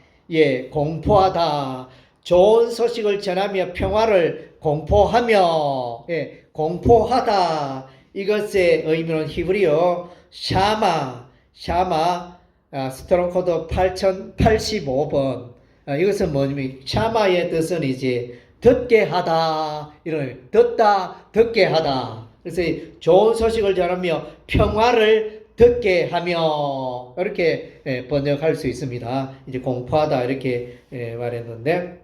A: 공포하다 좋은 소식을 전하며 평화를 공포하며 공포하다 이것의 의미는 히브리어 샤마 스트롱 코드 8085번 이것은 뭐냐면 샤마의 뜻은 이제 듣게 하다 이런 듣게 하다. 그래서 좋은 소식을 전하며 평화를 듣게 하며 이렇게 번역할 수 있습니다. 이제 공포하다 이렇게 말했는데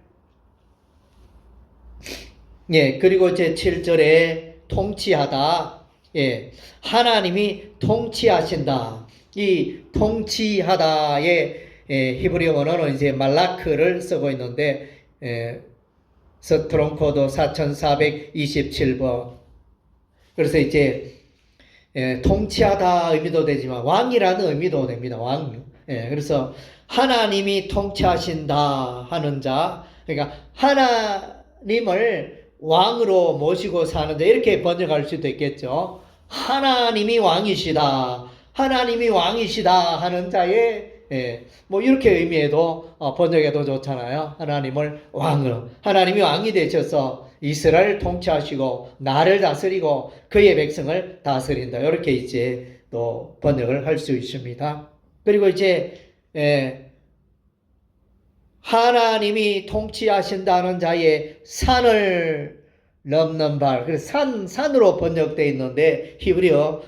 A: 그리고 이제 7절에 통치하다 하나님이 통치하신다. 이 통치하다의 히브리어 원어는 이제 말라크를 쓰고 있는데 스트롱 코드 4427번 그래서 이제 통치하다 의미도 되지만 왕이라는 의미도 됩니다. 왕. 그래서 하나님이 통치하신다 하는 자, 그러니까 하나님을 왕으로 모시고 사는 자 이렇게 번역할 수도 있겠죠. 하나님이 왕이시다 하는 자의 뭐 이렇게 의미해도 번역해도 좋잖아요. 하나님을 왕으로 하나님이 왕이 되셔서 이스라엘을 통치하시고 나를 다스리고 그의 백성을 다스린다. 이렇게 이제 또 번역을 할 수 있습니다. 그리고 이제 하나님이 통치하신다는 자의 산을 넘는 발. 그래서 산으로 번역되어 있는데 히브리어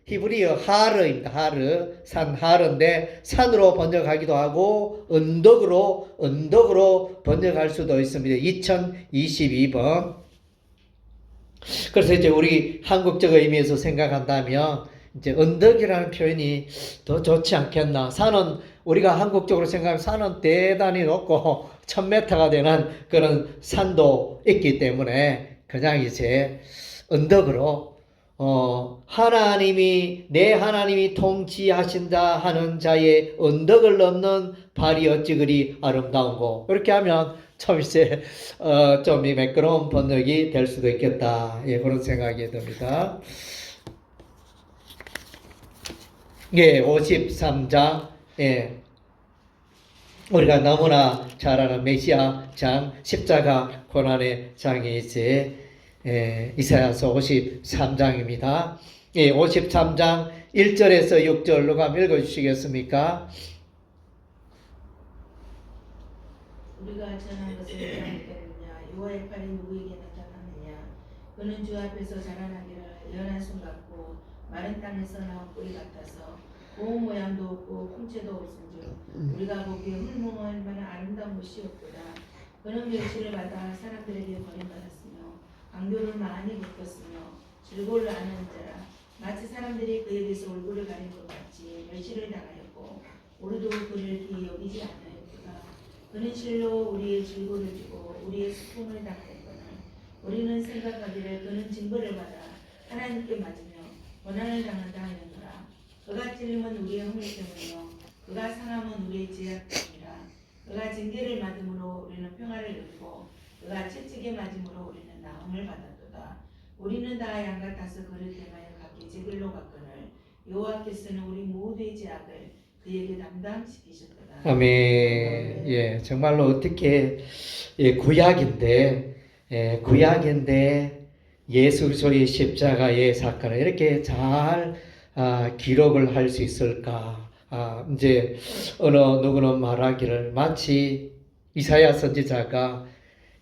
A: 히브리어 하르입니다. 하르인데 산으로 번역하기도 하고 언덕으로 번역할 수도 있습니다. 2022번. 그래서 이제 우리 한국적 의미에서 생각한다면 이제 언덕이라는 표현이 더 좋지 않겠나. 산은 우리가 한국적으로 생각하면 산은 대단히 높고 1000m가 되는 그런 산도 있기 때문에 그냥 이제 언덕으로 내 하나님이 통치하신다 하는 자의 언덕을 넘는 발이 어찌 그리 아름다운고. 이렇게 하면 좀 이제, 좀 매끄러운 번역이 될 수도 있겠다. 그런 생각이 듭니다. 53장. 우리가 너무나 잘 아는 메시아 장, 십자가 고난의 장이 이제 이사야서 53장입니다. 53장 1절에서 6절로 가면 읽어주시겠습니까?
C: 우리가 전한 것을 믿겠느냐? 여호와의 팔이 누구에게 나타나느냐? 그는 주 앞에서 자라나기를 연한 손 같고 마른 땅에서 나온 뿌리 같아서 고운 모양도 없고 풍채도 없은즉 우리가 보기에 훌륭할 만한 아름다운 것이 없도다. 그는 멸시를 받아 사람들에게 버림받았으며 강도를 많이 겪었으며 즐거움을 아는 자라 마치 사람들이 그에게서 얼굴을 가린 것 같이 멸시를 당하였고 우리도 그를 귀히 여기지 않았구나. 그는 실로 우리의 즐거움을 주고 우리의 슬픔을 당하였거늘 우리는 생각하기를 그는 징벌을 받아 하나님께 맞으며 고난을 당한다 하였노라. 그가 찔림은 우리의 허물 때문이요 그가 상함은 우리의 죄악 때문이라. 그가 징계를 받음으로 우리는 평화를 누리고 그가 채찍에 맞음으로 우리는 나음을 받았도다. 우리는 다 양 같아서 그를 행하여 각기 제 길로 갔거늘 여호와께서는 우리 모두의 죄악을 그에게 담당시키셨도다.
A: 아멘. 예, 정말로 어떻게 구약인데 예수 그리스도의 십자가의 사건을 이렇게 잘 기록을 할 수 있을까? 이제 어느 누구는 말하기를 마치 이사야 선지자가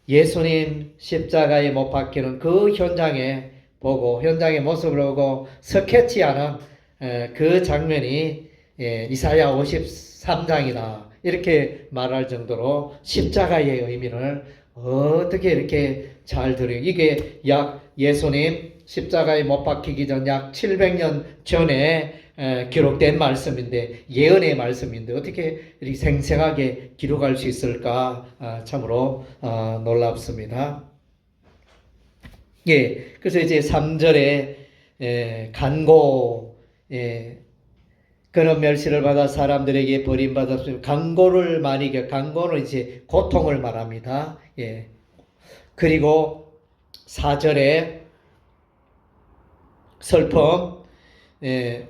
A: 예수님 십자가에 못 박히는 그 현장의 모습을 보고 스케치하는 그 장면이 이사야 53장이다. 이렇게 말할 정도로 십자가의 의미를 어떻게 이렇게 잘 들어요. 이게 약 예수님 십자가에 못 박히기 전 약 700년 전에 기록된 말씀인데, 예언의 말씀인데 어떻게 이렇게 생생하게 기록할 수 있을까? 참으로 놀랍습니다. 예, 그래서 이제 3절에 간고, 그는 멸시를 받아 사람들에게 버림받았으며 간고를 많이 간고는 이제 고통을 말합니다. 예. 그리고 4절에 슬픔,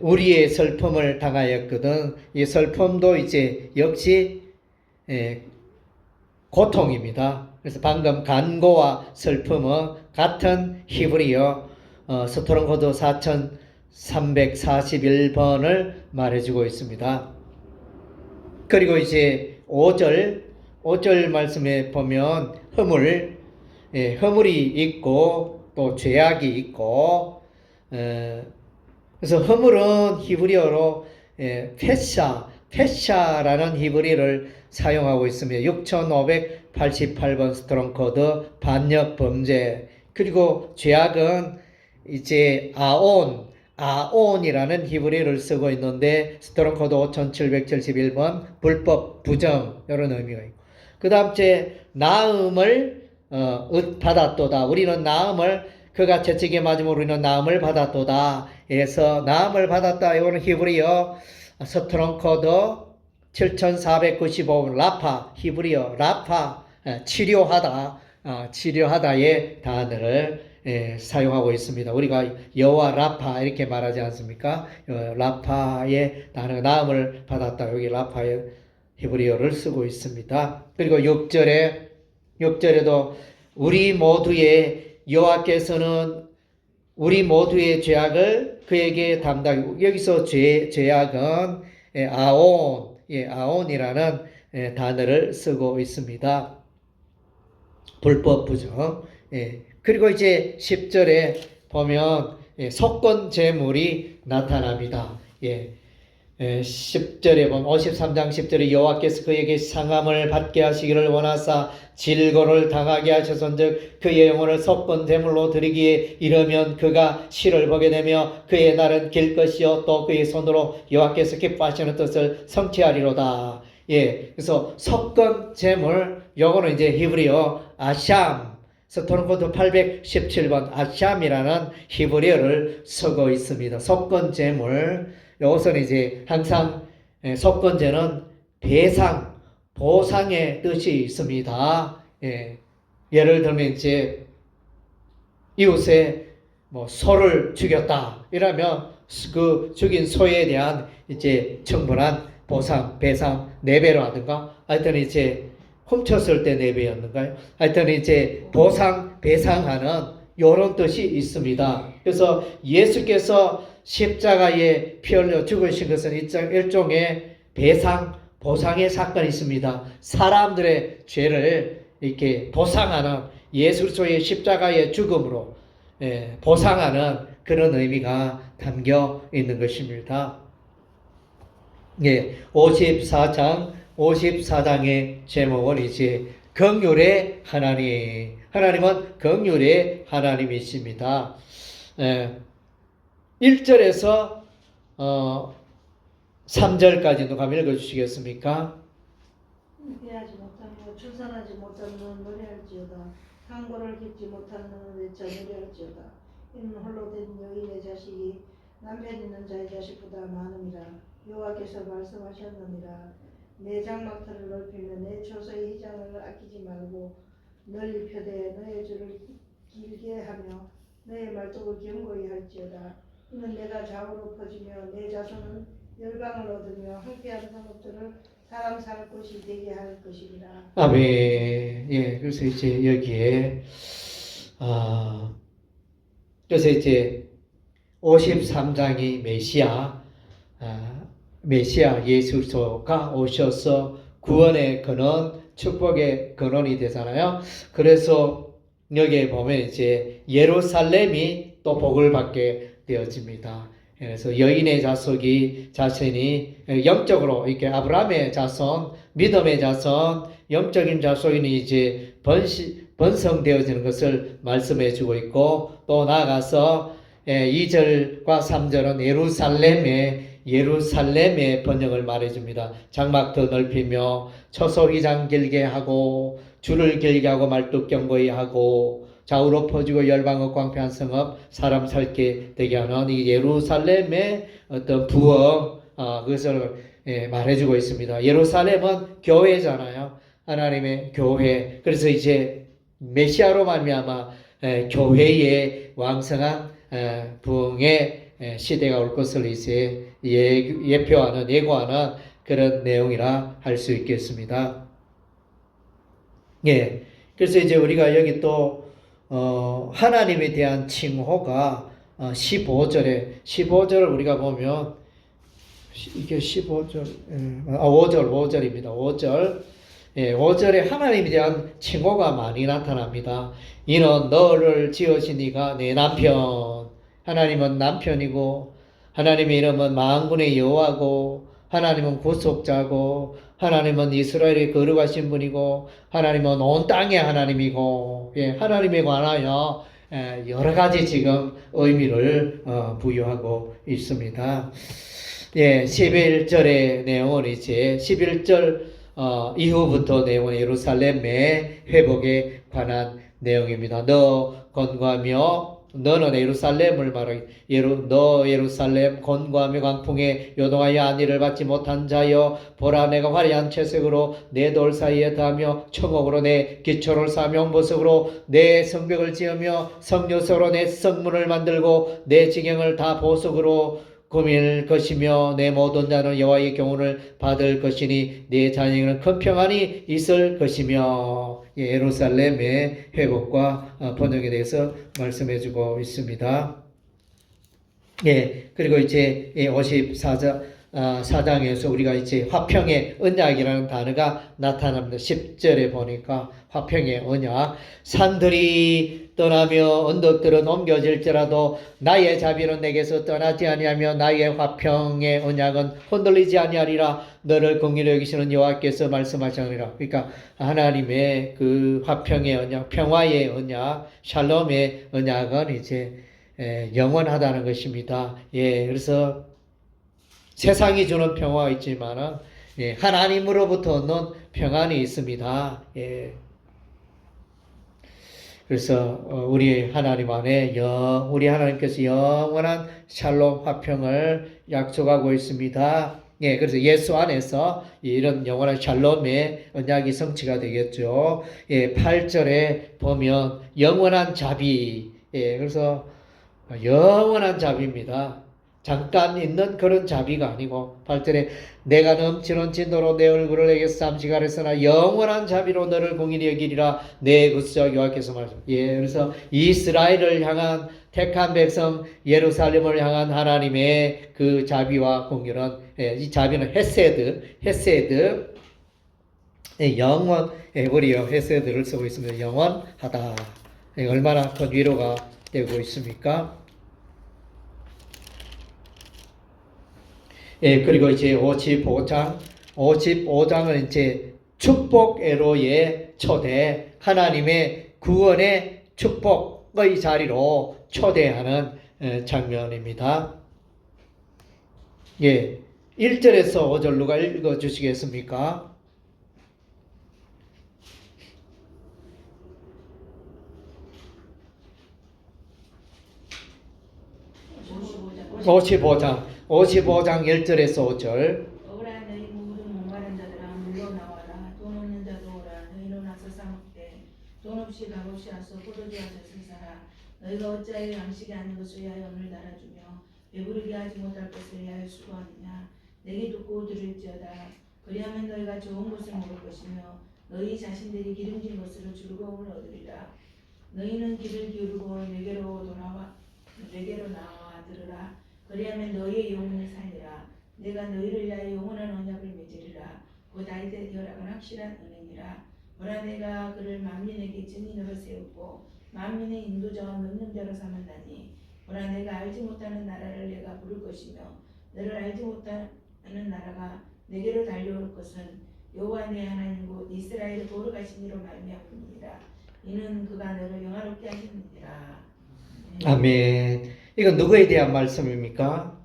A: 우리의 슬픔을 당하였거든. 이 슬픔도 이제 역시 고통입니다. 그래서 방금 간고와 슬픔은 같은 히브리어 스토론 코드 4341번을 말해주고 있습니다. 그리고 이제 5절 말씀에 보면 허물이 있고 또 죄악이 있고, 그래서 허물은 히브리어로 페샤라는 히브리어를 사용하고 있으며 6588번 스트롱 코드 반역 범죄. 그리고 죄악은 이제 아온이라는 히브리어를 쓰고 있는데 스트롱 코드 5771번 불법 부정, 이런 의미가 있고, 그 다음 째 나음을 받았도다. 우리는 나음을 그가 채찍에 맞음으로 우리는 나음을 받았도다. 해서 나음을 받았다. 이거는 히브리어 스트롱 코드 7495번 라파, 히브리어 라파, 치료하다의 단어를 사용하고 있습니다. 우리가 여호와 라파 이렇게 말하지 않습니까? 라파의 단어, 나음을 받았다. 여기 라파의 히브리어를 쓰고 있습니다. 그리고 6절에도 우리 모두의 여호와께서는 우리 모두의 죄악을 그에게 여기서 죄악은 아온이라는 단어를 쓰고 있습니다. 불법 부정. 그리고 이제 10절에 보면 속건 제물이 나타납니다. 10절에 보면 53장 10절에 여호와께서 그에게 상함을 받게 하시기를 원하사 질고를 당하게 하셨은즉 그의 영혼을 속건 제물로 드리기에 이르면 그가 시를 보게 되며 그의 날은 길 것이요 또 그의 손으로 여호와께서 기뻐하시는 뜻을 성취하리로다. 그래서 속건 제물, 요거는 이제 히브리어 아샴, 스토론 코드 817번 아샴이라는 히브리어를 쓰고 있습니다. 속건 제물, 이것은 이제 항상 속건제는 보상의 뜻이 있습니다. 예를 들면 이제 이웃에 소를 죽였다 이러면 그 죽인 소에 대한 이제 충분한 배상 4배로 하든가, 하여튼 이제 훔쳤을 때 4배였는가요? 하여튼 이제 배상하는 이런 뜻이 있습니다. 그래서 예수께서 십자가에 피 흘려 죽으신 것은 일종의 보상의 사건이 있습니다. 사람들의 죄를 이렇게 보상하는, 예수 그리스도의 십자가의 죽음으로 보상하는 그런 의미가 담겨 있는 것입니다. 54장의 제목은 이제 긍휼의 하나님. 하나님은 긍휼의 하나님이십니다. 1절에서 3절까지 누가 한번 읽어주시겠습니까?
B: 대하지 못하며 출산하지 못하는 너는 노래할지어다. 상고를 깊지 못하는 너는 외쳐 노래할지어다. 이는 홀로 된 여인의 자식이 남편 있는 자의 자식보다 많음이라. 여호와께서 말씀하셨느니라. 내 장막터를 넓히며 내 초소의 휘장을 아끼지 말고 널리 펴되 너의 줄을 길게 하며 너의 말뚝을 견고히 할지어다. 이는 내가 좌우로 퍼지며 내 자손은 열방을 얻으며 항폐한 성읍들을 사람 살 곳이 되게 할 것이니라.
A: 아멘. 예, 그래서 이제 여기에 그래서 이제 53장이 메시아 예수가 오셔서 구원의 근원, 축복의 근원이 되잖아요. 그래서 여기에 보면 이제 예루살렘이 또 복을 받게 되어집니다. 그래서 여인의 자손이 영적으로 이렇게 아브라함의 자손, 믿음의 자손, 영적인 자손이 이제 번성되어지는 것을 말씀해 주고 있고, 또 나아가서 2절과 3절은 예루살렘의 번영을 말해줍니다. 장막터 넓히며 처소 휘장 길게 하고 줄을 길게 하고 말뚝 견고히 하고 좌우로 퍼지고 열방의 광폐한 성읍 사람 살게 되게 하는 이 예루살렘의 어떤 부흥, 그것을 말해주고 있습니다. 예루살렘은 교회잖아요. 하나님의 교회. 그래서 이제 메시아로 말미암아 교회의 왕성한 부흥의 시대가 올 것을 이제 예고하는 그런 내용이라 할 수 있겠습니다. 예. 그래서 이제 우리가 여기 또 하나님에 대한 칭호가 15절을 우리가 보면 이게 15절, 5절입니다. 5절. 예, 5절에 하나님에 대한 칭호가 많이 나타납니다. 이는 너를 지으신 이가 내 남편. 하나님은 남편이고, 하나님의 이름은 만군의 여호와고, 하나님은 구속자고, 하나님은 이스라엘의 거룩하신 분이고, 하나님은 온 땅의 하나님이고, 예, 하나님에 관하여 여러 가지 지금 의미를 부여하고 있습니다. 예, 11절의 내용은 이제 11절 이후부터 내용은 예루살렘의 회복에 관한 내용입니다. 너 건고하며 너는 예루살렘을 말하기 너 예루살렘 건고하며 광풍에 요동하여 안위를 받지 못한 자여 보라 내가 화려한 채색으로 내 돌 사이에 다하며 청옥으로 내 기초를 사명 보석으로 내 성벽을 지으며 성료서로 내 성문을 만들고 내 지경을 다 보석으로 꾸밀 것이며 내 모든 자는 여호와의 경륜을 받을 것이니 내 자녀에게는 큰 평안이 있을 것이며 예루살렘의 회복과 번영에 대해서 말씀해 주고 있습니다. 예, 그리고 이제 54장에서 우리가 이제 화평의 언약이라는 단어가 나타납니다. 10절에 보니까 화평의 언약. 산들이 떠나며 언덕들은 옮겨질지라도 나의 자비는 내게서 떠나지 아니하며 나의 화평의 언약은 흔들리지 아니하리라. 너를 긍휼히 여기시는 여호와께서 말씀하시느니라. 그러니까 하나님의 그 화평의 언약, 평화의 언약, 샬롬의 언약은 이제 영원하다는 것입니다. 예, 그래서 세상이 주는 평화가 있지만은 하나님으로부터 얻는 평안이 있습니다. 예. 그래서 우리 하나님 안에 우리 하나님께서 영원한 샬롬 화평을 약속하고 있습니다. 예, 그래서 예수 안에서 이런 영원한 샬롬의 언약이 성취가 되겠죠. 예, 8절에 보면 영원한 자비. 예, 그래서 영원한 자비입니다. 잠깐 있는 그런 자비가 아니고 8절에 내가 넘치는 진노로 내 얼굴을 내게서 잠시 가렸으나 영원한 자비로 너를 공의히 여기리라 내 구주자 여호와께서 말씀. 예, 그래서 이스라엘을 향한 택한 백성 예루살렘을 향한 하나님의 그 자비와 공의는 이 자비는 헤세드 영원 에브리어 헤세드를 쓰고 있습니다. 영원하다. 얼마나 큰 위로가 되고 있습니까? 예, 그리고 이제 55장은 이제 축복애로의 초대, 하나님의 구원의 축복의 자리로 초대하는 장면입니다. 예, 1절에서 5절 누가 읽어 주시겠습니까? 55장 1절에서 5절.
C: 오라 너희 모든 목마른 자들아 물러 나와라. 돈 없는 자도 오라. 너희로 나서 사 먹되 돈 없이 값없이 와서 포도주 젖을 사라. 너희가 어찌하여 양식이 아닌 것을 위하여 오늘 달아주며 배부르게 하지 못할 것을 위하여 수고하느냐. 내게 듣고 들을지어다. 그리하면 너희가 좋은 것을 먹을 것이며 너희 자신들이 기름진 것으로 즐거움을 얻으리라. 너희는 귀를 기울이고 내게로 나와 들으라. 그리하면 너희의 영혼이 살리라. 내가 너희를 위하여 영원한 언약을 맺으리라. 곧 다윗의 허락은 확실한 은혜니라. 보라 내가 그를 만민에게 증인으로 세우고 만민의 인도자와 명령자로 삼았나니 보라 내가 알지 못하는 나라를 내가 부를 것이며 너를 알지 못하는 나라가 내게로 달려올 것은 여호와 내 하나님 곧 이스라엘의 거룩하신 이로 말미암으니라. 이는 그가 너를 영화롭게 하시느니라.
A: 아멘. 이건 누구에 대한 말씀입니까?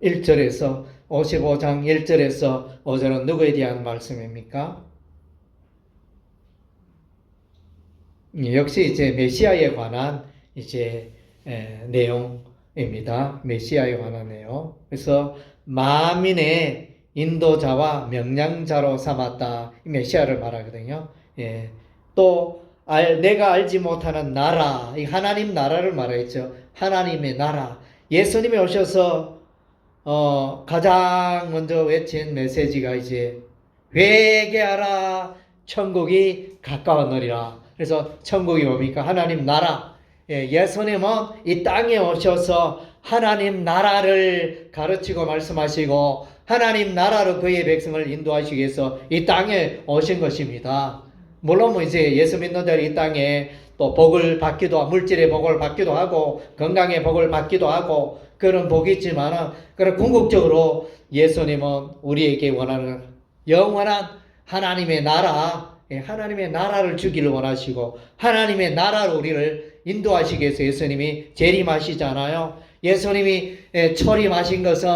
A: (1절에서) 55장 1절에서 5절은 누구에 대한 말씀입니까? 역시 이제 메시아에 관한 이제 내용입니다. 메시아에 관한 내용. 그래서 만민의 인도자와 명령자로 삼았다. 이 메시아를 말하거든요. 예. 또 내가 알지 못하는 나라, 이 하나님 나라를 말하겠죠. 하나님의 나라. 예수님이 오셔서 가장 먼저 외친 메시지가 이제 회개하라, 천국이 가까웠느니라. 그래서 천국이 뭡니까? 하나님 나라. 예, 예수님은 이 땅에 오셔서 하나님 나라를 가르치고 말씀하시고 하나님 나라로 그의 백성을 인도하시기 위해서 이 땅에 오신 것입니다. 물론 이제 예수 믿는 자들이 이 땅에 또 복을 받기도 하고 물질의 복을 받기도 하고 건강의 복을 받기도 하고 그런 복이 있지만 그런 궁극적으로 예수님은 우리에게 원하는 영원한 하나님의 나라, 하나님의 나라를 주기를 원하시고 하나님의 나라로 우리를 인도하시기 위해서 예수님이 재림하시잖아요. 예수님이 초림하신 것은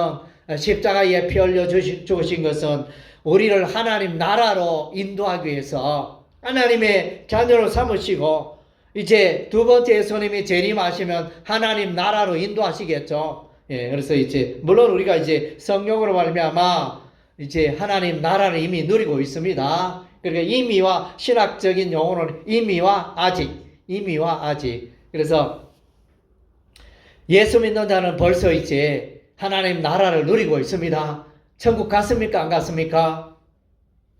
A: 십자가에 피 흘려 죽으신 것은 우리를 하나님 나라로 인도하기 위해서 하나님의 자녀로 삼으시고 이제 두 번째 예수님이 재림하시면 하나님 나라로 인도하시겠죠. 예, 그래서 이제 물론 우리가 이제 성령으로 말미암아 이제 하나님 나라를 이미 누리고 있습니다. 그러니까 이미와 신학적인 용어는 이미와 아직. 그래서 예수 믿는 자는 벌써 이제 하나님 나라를 누리고 있습니다. 천국 갔습니까? 안 갔습니까?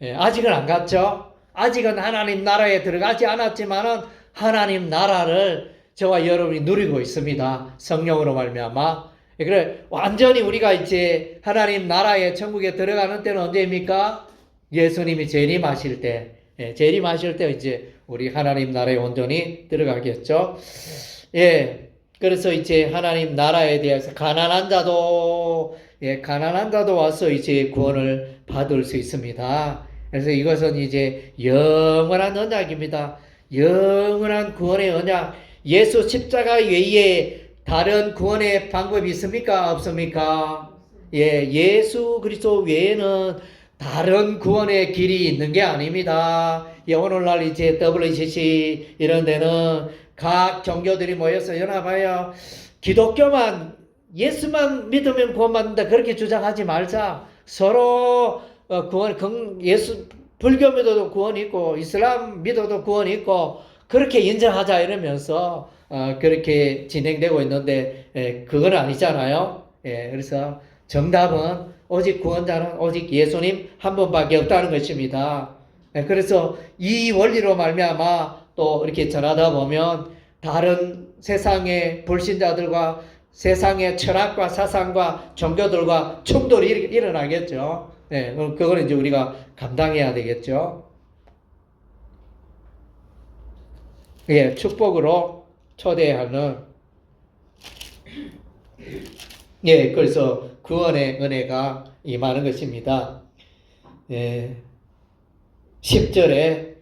A: 예, 아직은 안 갔죠. 아직은 하나님 나라에 들어가지 않았지만은 하나님 나라를 저와 여러분이 누리고 있습니다. 성령으로 말미암아. 그래 완전히 우리가 이제 하나님 나라의 천국에 들어가는 때는 언제입니까? 예수님이 재림하실 때. 재림하실 때 이제 우리 하나님 나라에 온전히 들어가겠죠. 예. 그래서 이제 하나님 나라에 대해서 가난한 자도 와서 이제 구원을 받을 수 있습니다. 그래서 이것은 이제 영원한 언약입니다. 영원한 구원의 언약. 예수 십자가 외에 다른 구원의 방법이 있습니까? 없습니까? 예, 예수 그리스도 외에는 다른 구원의 길이 있는 게 아닙니다. 예, 오늘날 이제 WCC 이런 데는 각 종교들이 모여서 연합하여 기독교만 예수만 믿으면 구원받는다 그렇게 주장하지 말자. 서로 불교 믿어도 구원이 있고 이슬람 믿어도 구원이 있고 그렇게 인정하자 이러면서 그렇게 진행되고 있는데 그건 아니잖아요. 그래서 정답은 오직 구원자는 오직 예수님 한 분밖에 없다는 것입니다. 그래서 이 원리로 말미암아 또 이렇게 전하다 보면 다른 세상의 불신자들과 세상의 철학과 사상과 종교들과 충돌이 일어나겠죠. 그거는 이제 우리가 감당해야 되겠죠. 예, 축복으로 초대하는 그래서 구원의 은혜가 임하는 것입니다. 10절에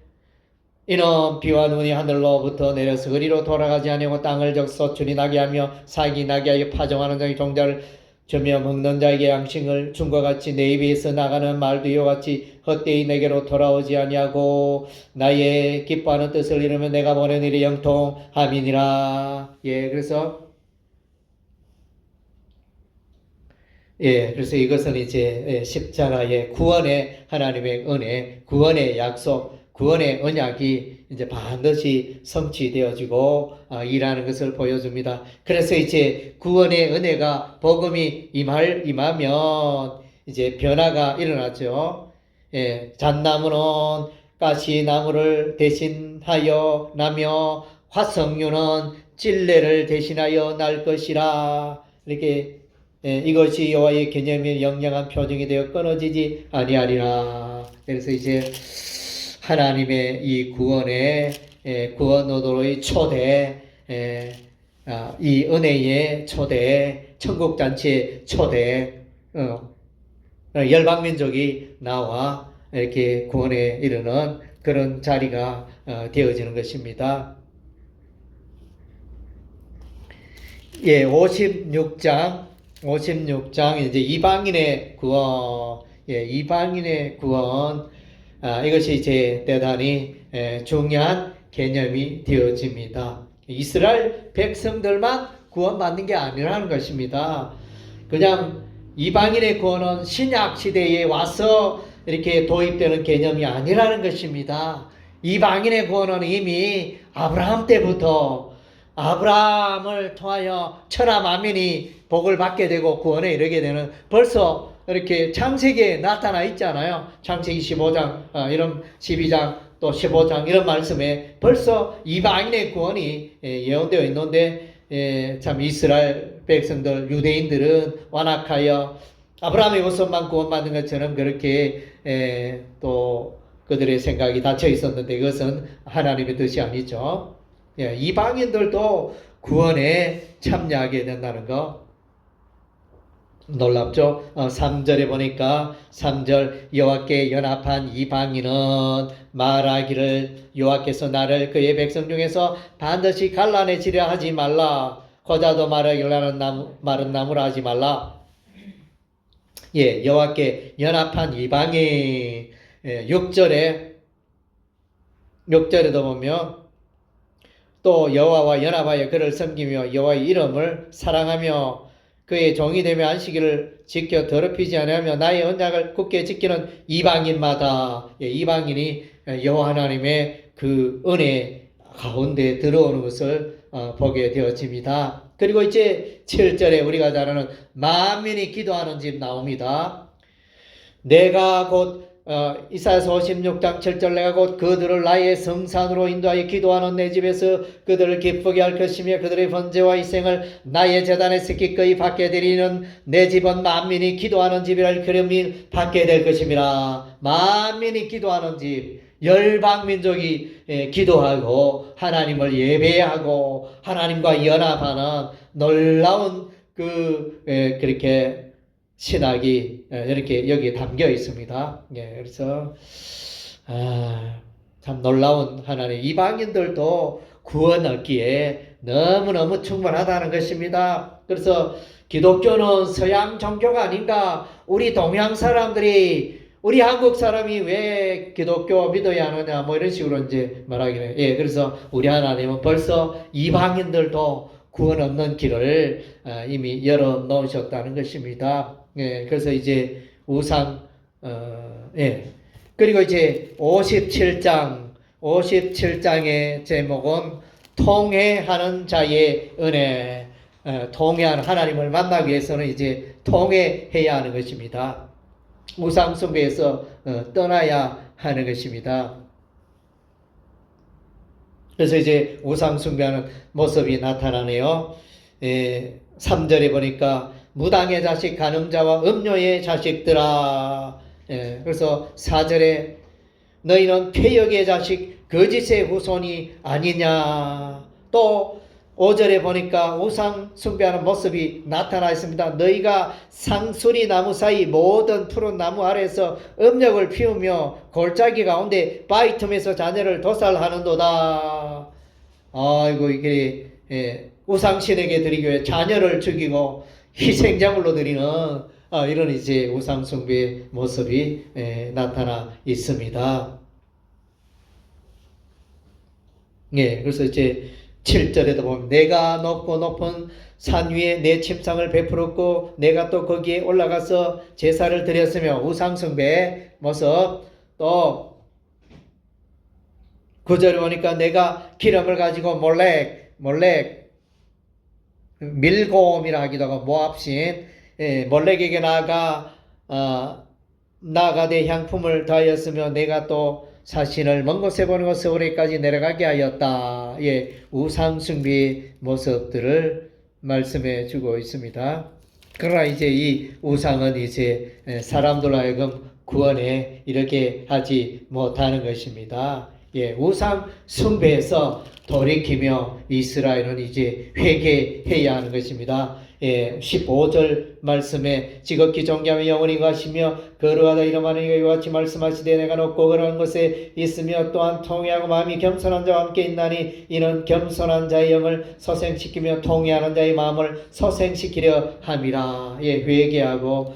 A: 이는 비와 눈이 하늘로부터 내려서 그리로 돌아가지 아니하고 땅을 적소출이 나게 하며 사기 나게 하여 파종하는 자의 종자를 주며 먹는 자에게 양식을 준 것 같이 내 입에서 나가는 말도 이와 같이 헛되이 내게로 돌아오지 아니하고 나의 기뻐하는 뜻을 이루면 내가 보낸 일이 영통함이니라. 그래서 이것은 이제 십자가의 구원의 하나님의 은혜, 구원의 약속, 구원의 언약이 이제 반드시 성취되어지고 일하는 것을 보여줍니다. 그래서 이제 구원의 은혜가 복음이 임하면 이제 변화가 일어나죠. 잣나무는 가시나무를 대신하여 나며 화석류는 찔레를 대신하여 날 것이라. 이렇게 이것이 여호와의 개념의 영영한 표징이 되어 끊어지지 아니하리라. 그래서 이제 하나님의 이 구원의 구원 노도의 초대, 이 은혜의 초대, 천국잔치의 초대, 열방민족이 나와 이렇게 구원에 이르는 그런 자리가 되어지는 것입니다. 56장 이제 이방인의 구원, 이방인의 구원, 이것이 이제 대단히 중요한 개념이 되어집니다. 이스라엘 백성들만 구원받는 게 아니라는 것입니다. 그냥 이방인의 구원은 신약 시대에 와서 이렇게 도입되는 개념이 아니라는 것입니다. 이방인의 구원은 이미 아브라함 때부터 아브라함을 통하여 천하 만민이 복을 받게 되고 구원에 이르게 되는 벌써 이렇게 창세기에 나타나 있잖아요. 창세기 15장, 이런 12장 또 15장 이런 말씀에 벌써 이방인의 구원이 예언되어 있는데 참 이스라엘 백성들 유대인들은 완악하여 아브라함의 후손만 구원받는 것처럼 그렇게 또 그들의 생각이 닫혀 있었는데 이것은 하나님의 뜻이 아니죠. 이방인들도 구원에 참여하게 된다는 거 놀랍죠? 3절에 보니까 3절 여호와께 연합한 이방인은 말하기를 여호와께서 나를 그의 백성 중에서 반드시 갈라내지려 하지 말라. 거자도 말하기를 나는 마른 나무라 하지 말라. 여호와께 연합한 이방인 6절에도 보면 또 여호와와 연합하여 그를 섬기며 여호와의 이름을 사랑하며 그의 종이 되며 안식일을 지켜 더럽히지 아니하며 나의 언약을 굳게 지키는 이방인마다 이방인이 여호와 하나님의 그 은혜 가운데 들어오는 것을 보게 되어집니다. 그리고 이제 7절에 우리가 잘 아는 만민이 기도하는 집 나옵니다. 내가 곧 이사야서 56장 7절 내가 곧 그들을 나의 성산으로 인도하여 기도하는 내 집에서 그들을 기쁘게 할 것이며 그들의 번제와 희생을 나의 제단에서 기꺼이 받게 되리는 내 집은 만민이 기도하는 집이라 그름이 받게 될 것입니다. 만민이 기도하는 집, 열방민족이 기도하고 하나님을 예배하고 하나님과 연합하는 놀라운 그렇게 신학이 이렇게 여기에 담겨 있습니다. 그래서 참 놀라운 하나님, 이방인들도 구원 얻기에 너무너무 충분하다는 것입니다. 그래서 기독교는 서양 종교가 아닌가, 우리 동양 사람들이, 우리 한국 사람이 왜 기독교 믿어야 하느냐, 뭐 이런 식으로 이제 말하기는. 그래서 우리 하나님은 벌써 이방인들도 구원 얻는 길을 이미 열어 놓으셨다는 것입니다. 그래서 이제 우상, 그리고 이제 57장의 제목은 통회하는 자의 은혜. 통회하는, 하나님을 만나기 위해서는 이제 통회해야 하는 것입니다. 우상 숭배에서 떠나야 하는 것입니다. 그래서 이제 우상 숭배하는 모습이 나타나네요. 3절에 보니까 무당의 자식, 간음자와 음료의 자식들아. 그래서 4절에 너희는 폐역의 자식, 거짓의 후손이 아니냐. 또 5절에 보니까 우상 숭배하는 모습이 나타나 있습니다. 너희가 상수리 나무 사이 모든 푸른 나무 아래에서 음력을 피우며 골짜기 가운데 바위 틈에서 자녀를 도살하는도다. 아이고 이게 우상신에게 드리기 위해 자녀를 죽이고 희생자물로 드리는 이런 이제 우상 숭배의 모습이 나타나 있습니다. 예, 그래서 이제 7절에도 보면 내가 높고 높은 산 위에 내 침상을 베풀었고 내가 또 거기에 올라가서 제사를 드렸으며 우상 숭배의 모습. 또 9절에 보니까 내가 기름을 가지고 몰렉 밀곰이라 하기도 하고 모압신 몰렉에게 나아가되 향품을 더하였으며 내가 또 사신을 먼 곳에 보내고 서울에까지 내려가게 하였다. 우상 숭배의 모습들을 말씀해 주고 있습니다. 그러나 이제 이 우상은 이제 사람들로 하여금 구원에 이렇게 하지 못하는 것입니다. 우상 숭배에서 돌이키며 이스라엘은 이제 회개해야 하는 것입니다. 15절 말씀에 지극히 존귀하며 영원히 가시며 거룩하다 이름하는 이가 이와 같이 말씀하시되 내가 높고 거룩한 곳에 있으며 또한 통회하고 마음이 겸손한 자와 함께 있나니 이는 겸손한 자의 영을 소생시키며 통회하는 자의 마음을 소생시키려 함이라. 회개하고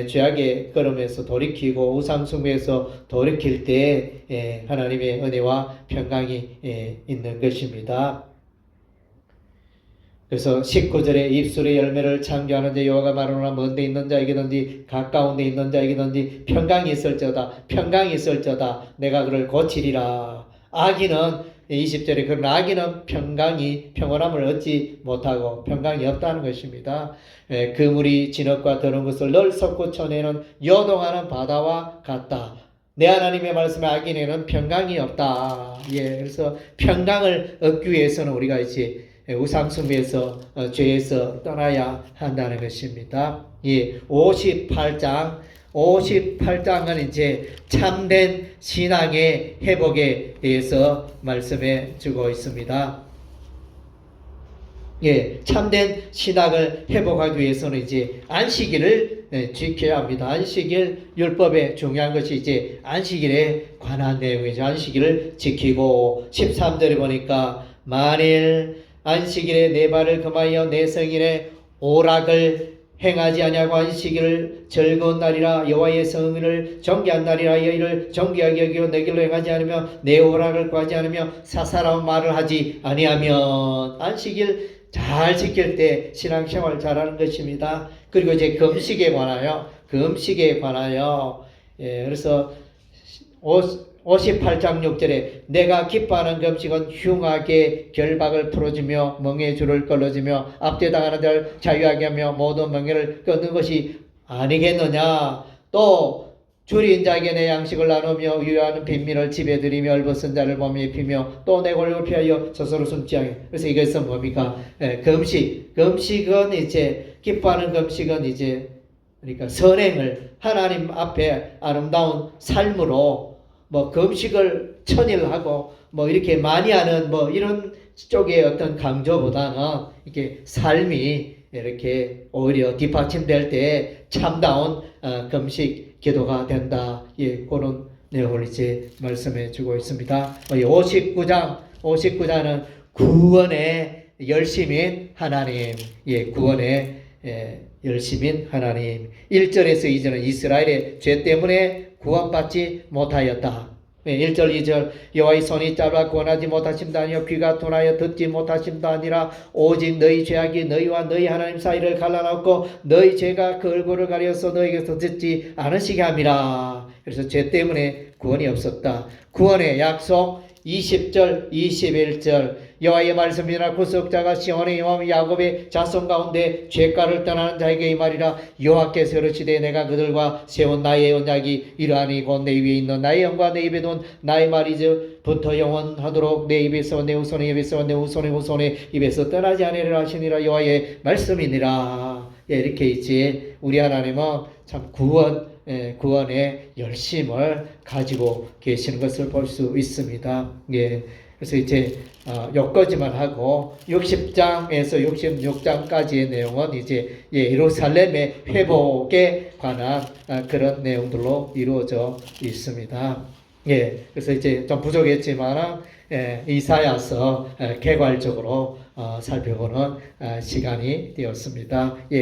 A: 죄악의 걸음에서 돌이키고 우상숭배에서 돌이킬 때 하나님의 은혜와 평강이 있는 것입니다. 그래서 19절에 입술의 열매를 창조하는 자 여호와가 말하노라 먼데 있는 자에게든지 가까운 데 있는 자에게든지 평강이 있을저다 내가 그를 고치리라. 악인은 20절에 그러나 악인은 평안함을 얻지 못하고 평강이 없다는 것입니다. 그물이 진흙과 더러운 것을 늘 솟구쳐내는 요동하는 바다와 같다. 내 하나님의 말씀에 악인에는 평강이 없다. 그래서 평강을 얻기 위해서는 우리가 이제 우상숭배에서 죄에서 떠나야 한다는 것입니다. 58장은 이제 참된 신앙의 회복에 대해서 말씀해 주고 있습니다. 참된 신앙을 회복하기 위해서는 이제 안식일을 지켜야 합니다. 안식일 율법에 중요한 것이 이제 안식일에 관한 내용이죠. 안식일을 지키고 13절에 보니까 만일 안식일에 내 발을 금하여 내 성일에 오락을 행하지 아니하고 안식일을 즐거운 날이라 여호와의 성일을 정기한 날이라 이를 정기하게 여기고 내 길로 행하지 않으며 내 오락을 구하지 않으며 사사로운 말을 하지 아니하면 안식일 잘 지킬 때 신앙생활 잘하는 것입니다. 그리고 이제 금식에 관하여 그래서 58장 6절에 내가 기뻐하는 금식은 흉하게 결박을 풀어주며 멍에 줄을 끌어주며 압제당하는 자를 자유하게 하며 모든 멍에를 끊는 것이 아니겠느냐. 또 줄인 자에게 내 양식을 나누며 유효하는 빈민을 집에 들이며 얼벗은 자를 몸에 입히며 또 내 권력을 피하여 스스로 숨지 않게. 그래서 이것은 뭡니까? 금식은 이제 기뻐하는 금식은 이제 그러니까 선행을 하나님 앞에 아름다운 삶으로 금식을 천일하고 이렇게 많이 하는 이런 쪽의 어떤 강조보다는 이렇게 삶이 이렇게 오히려 뒷받침될 때 참다운 금식 기도가 된다. 그런 내용을 이제 말씀해 주고 있습니다. 59장은 구원의 열심인 하나님. 구원의 열심인 하나님. 1절에서 2절은 이스라엘의 죄 때문에 구원받지 못하였다. 1절 2절 여호와의 손이 짧아 구원하지 못하심도 아니요 귀가 둔하여 듣지 못하심도 아니라 오직 너희 죄악이 너희와 너희 하나님 사이를 갈라놓고 너희 죄가 그 얼굴을 가려서 너희에게서 듣지 않으시게 함이라. 그래서 죄 때문에 구원이 없었다. 구원의 약속 20절 21절 여호와의 말씀이나 구속자가 시온의 여호와 야곱의 자손 가운데 죄가를 떠나는 자에게 이 말이라. 여호와께서 이르시되 내가 그들과 세운 나의 언약이 이러하니 곧 내 위에 있는 나의 영과 내 입에 둔 나의 말이부터 영원하도록 내 입에서 내 후손의 입에서 내 후손의 후손의 입에서 떠나지 아니하리라 하시니라. 여호와의 말씀이니라. 이렇게 이제 우리 하나님은 참 구원의 열심을 가지고 계시는 것을 볼 수 있습니다. 그래서 이제 여기까지만 하고 60장에서 66장까지의 내용은 이제 예루살렘의 회복에 관한 그런 내용들로 이루어져 있습니다. 그래서 이제 좀 부족했지만 이사야서 개괄적으로 살펴보는 시간이 되었습니다.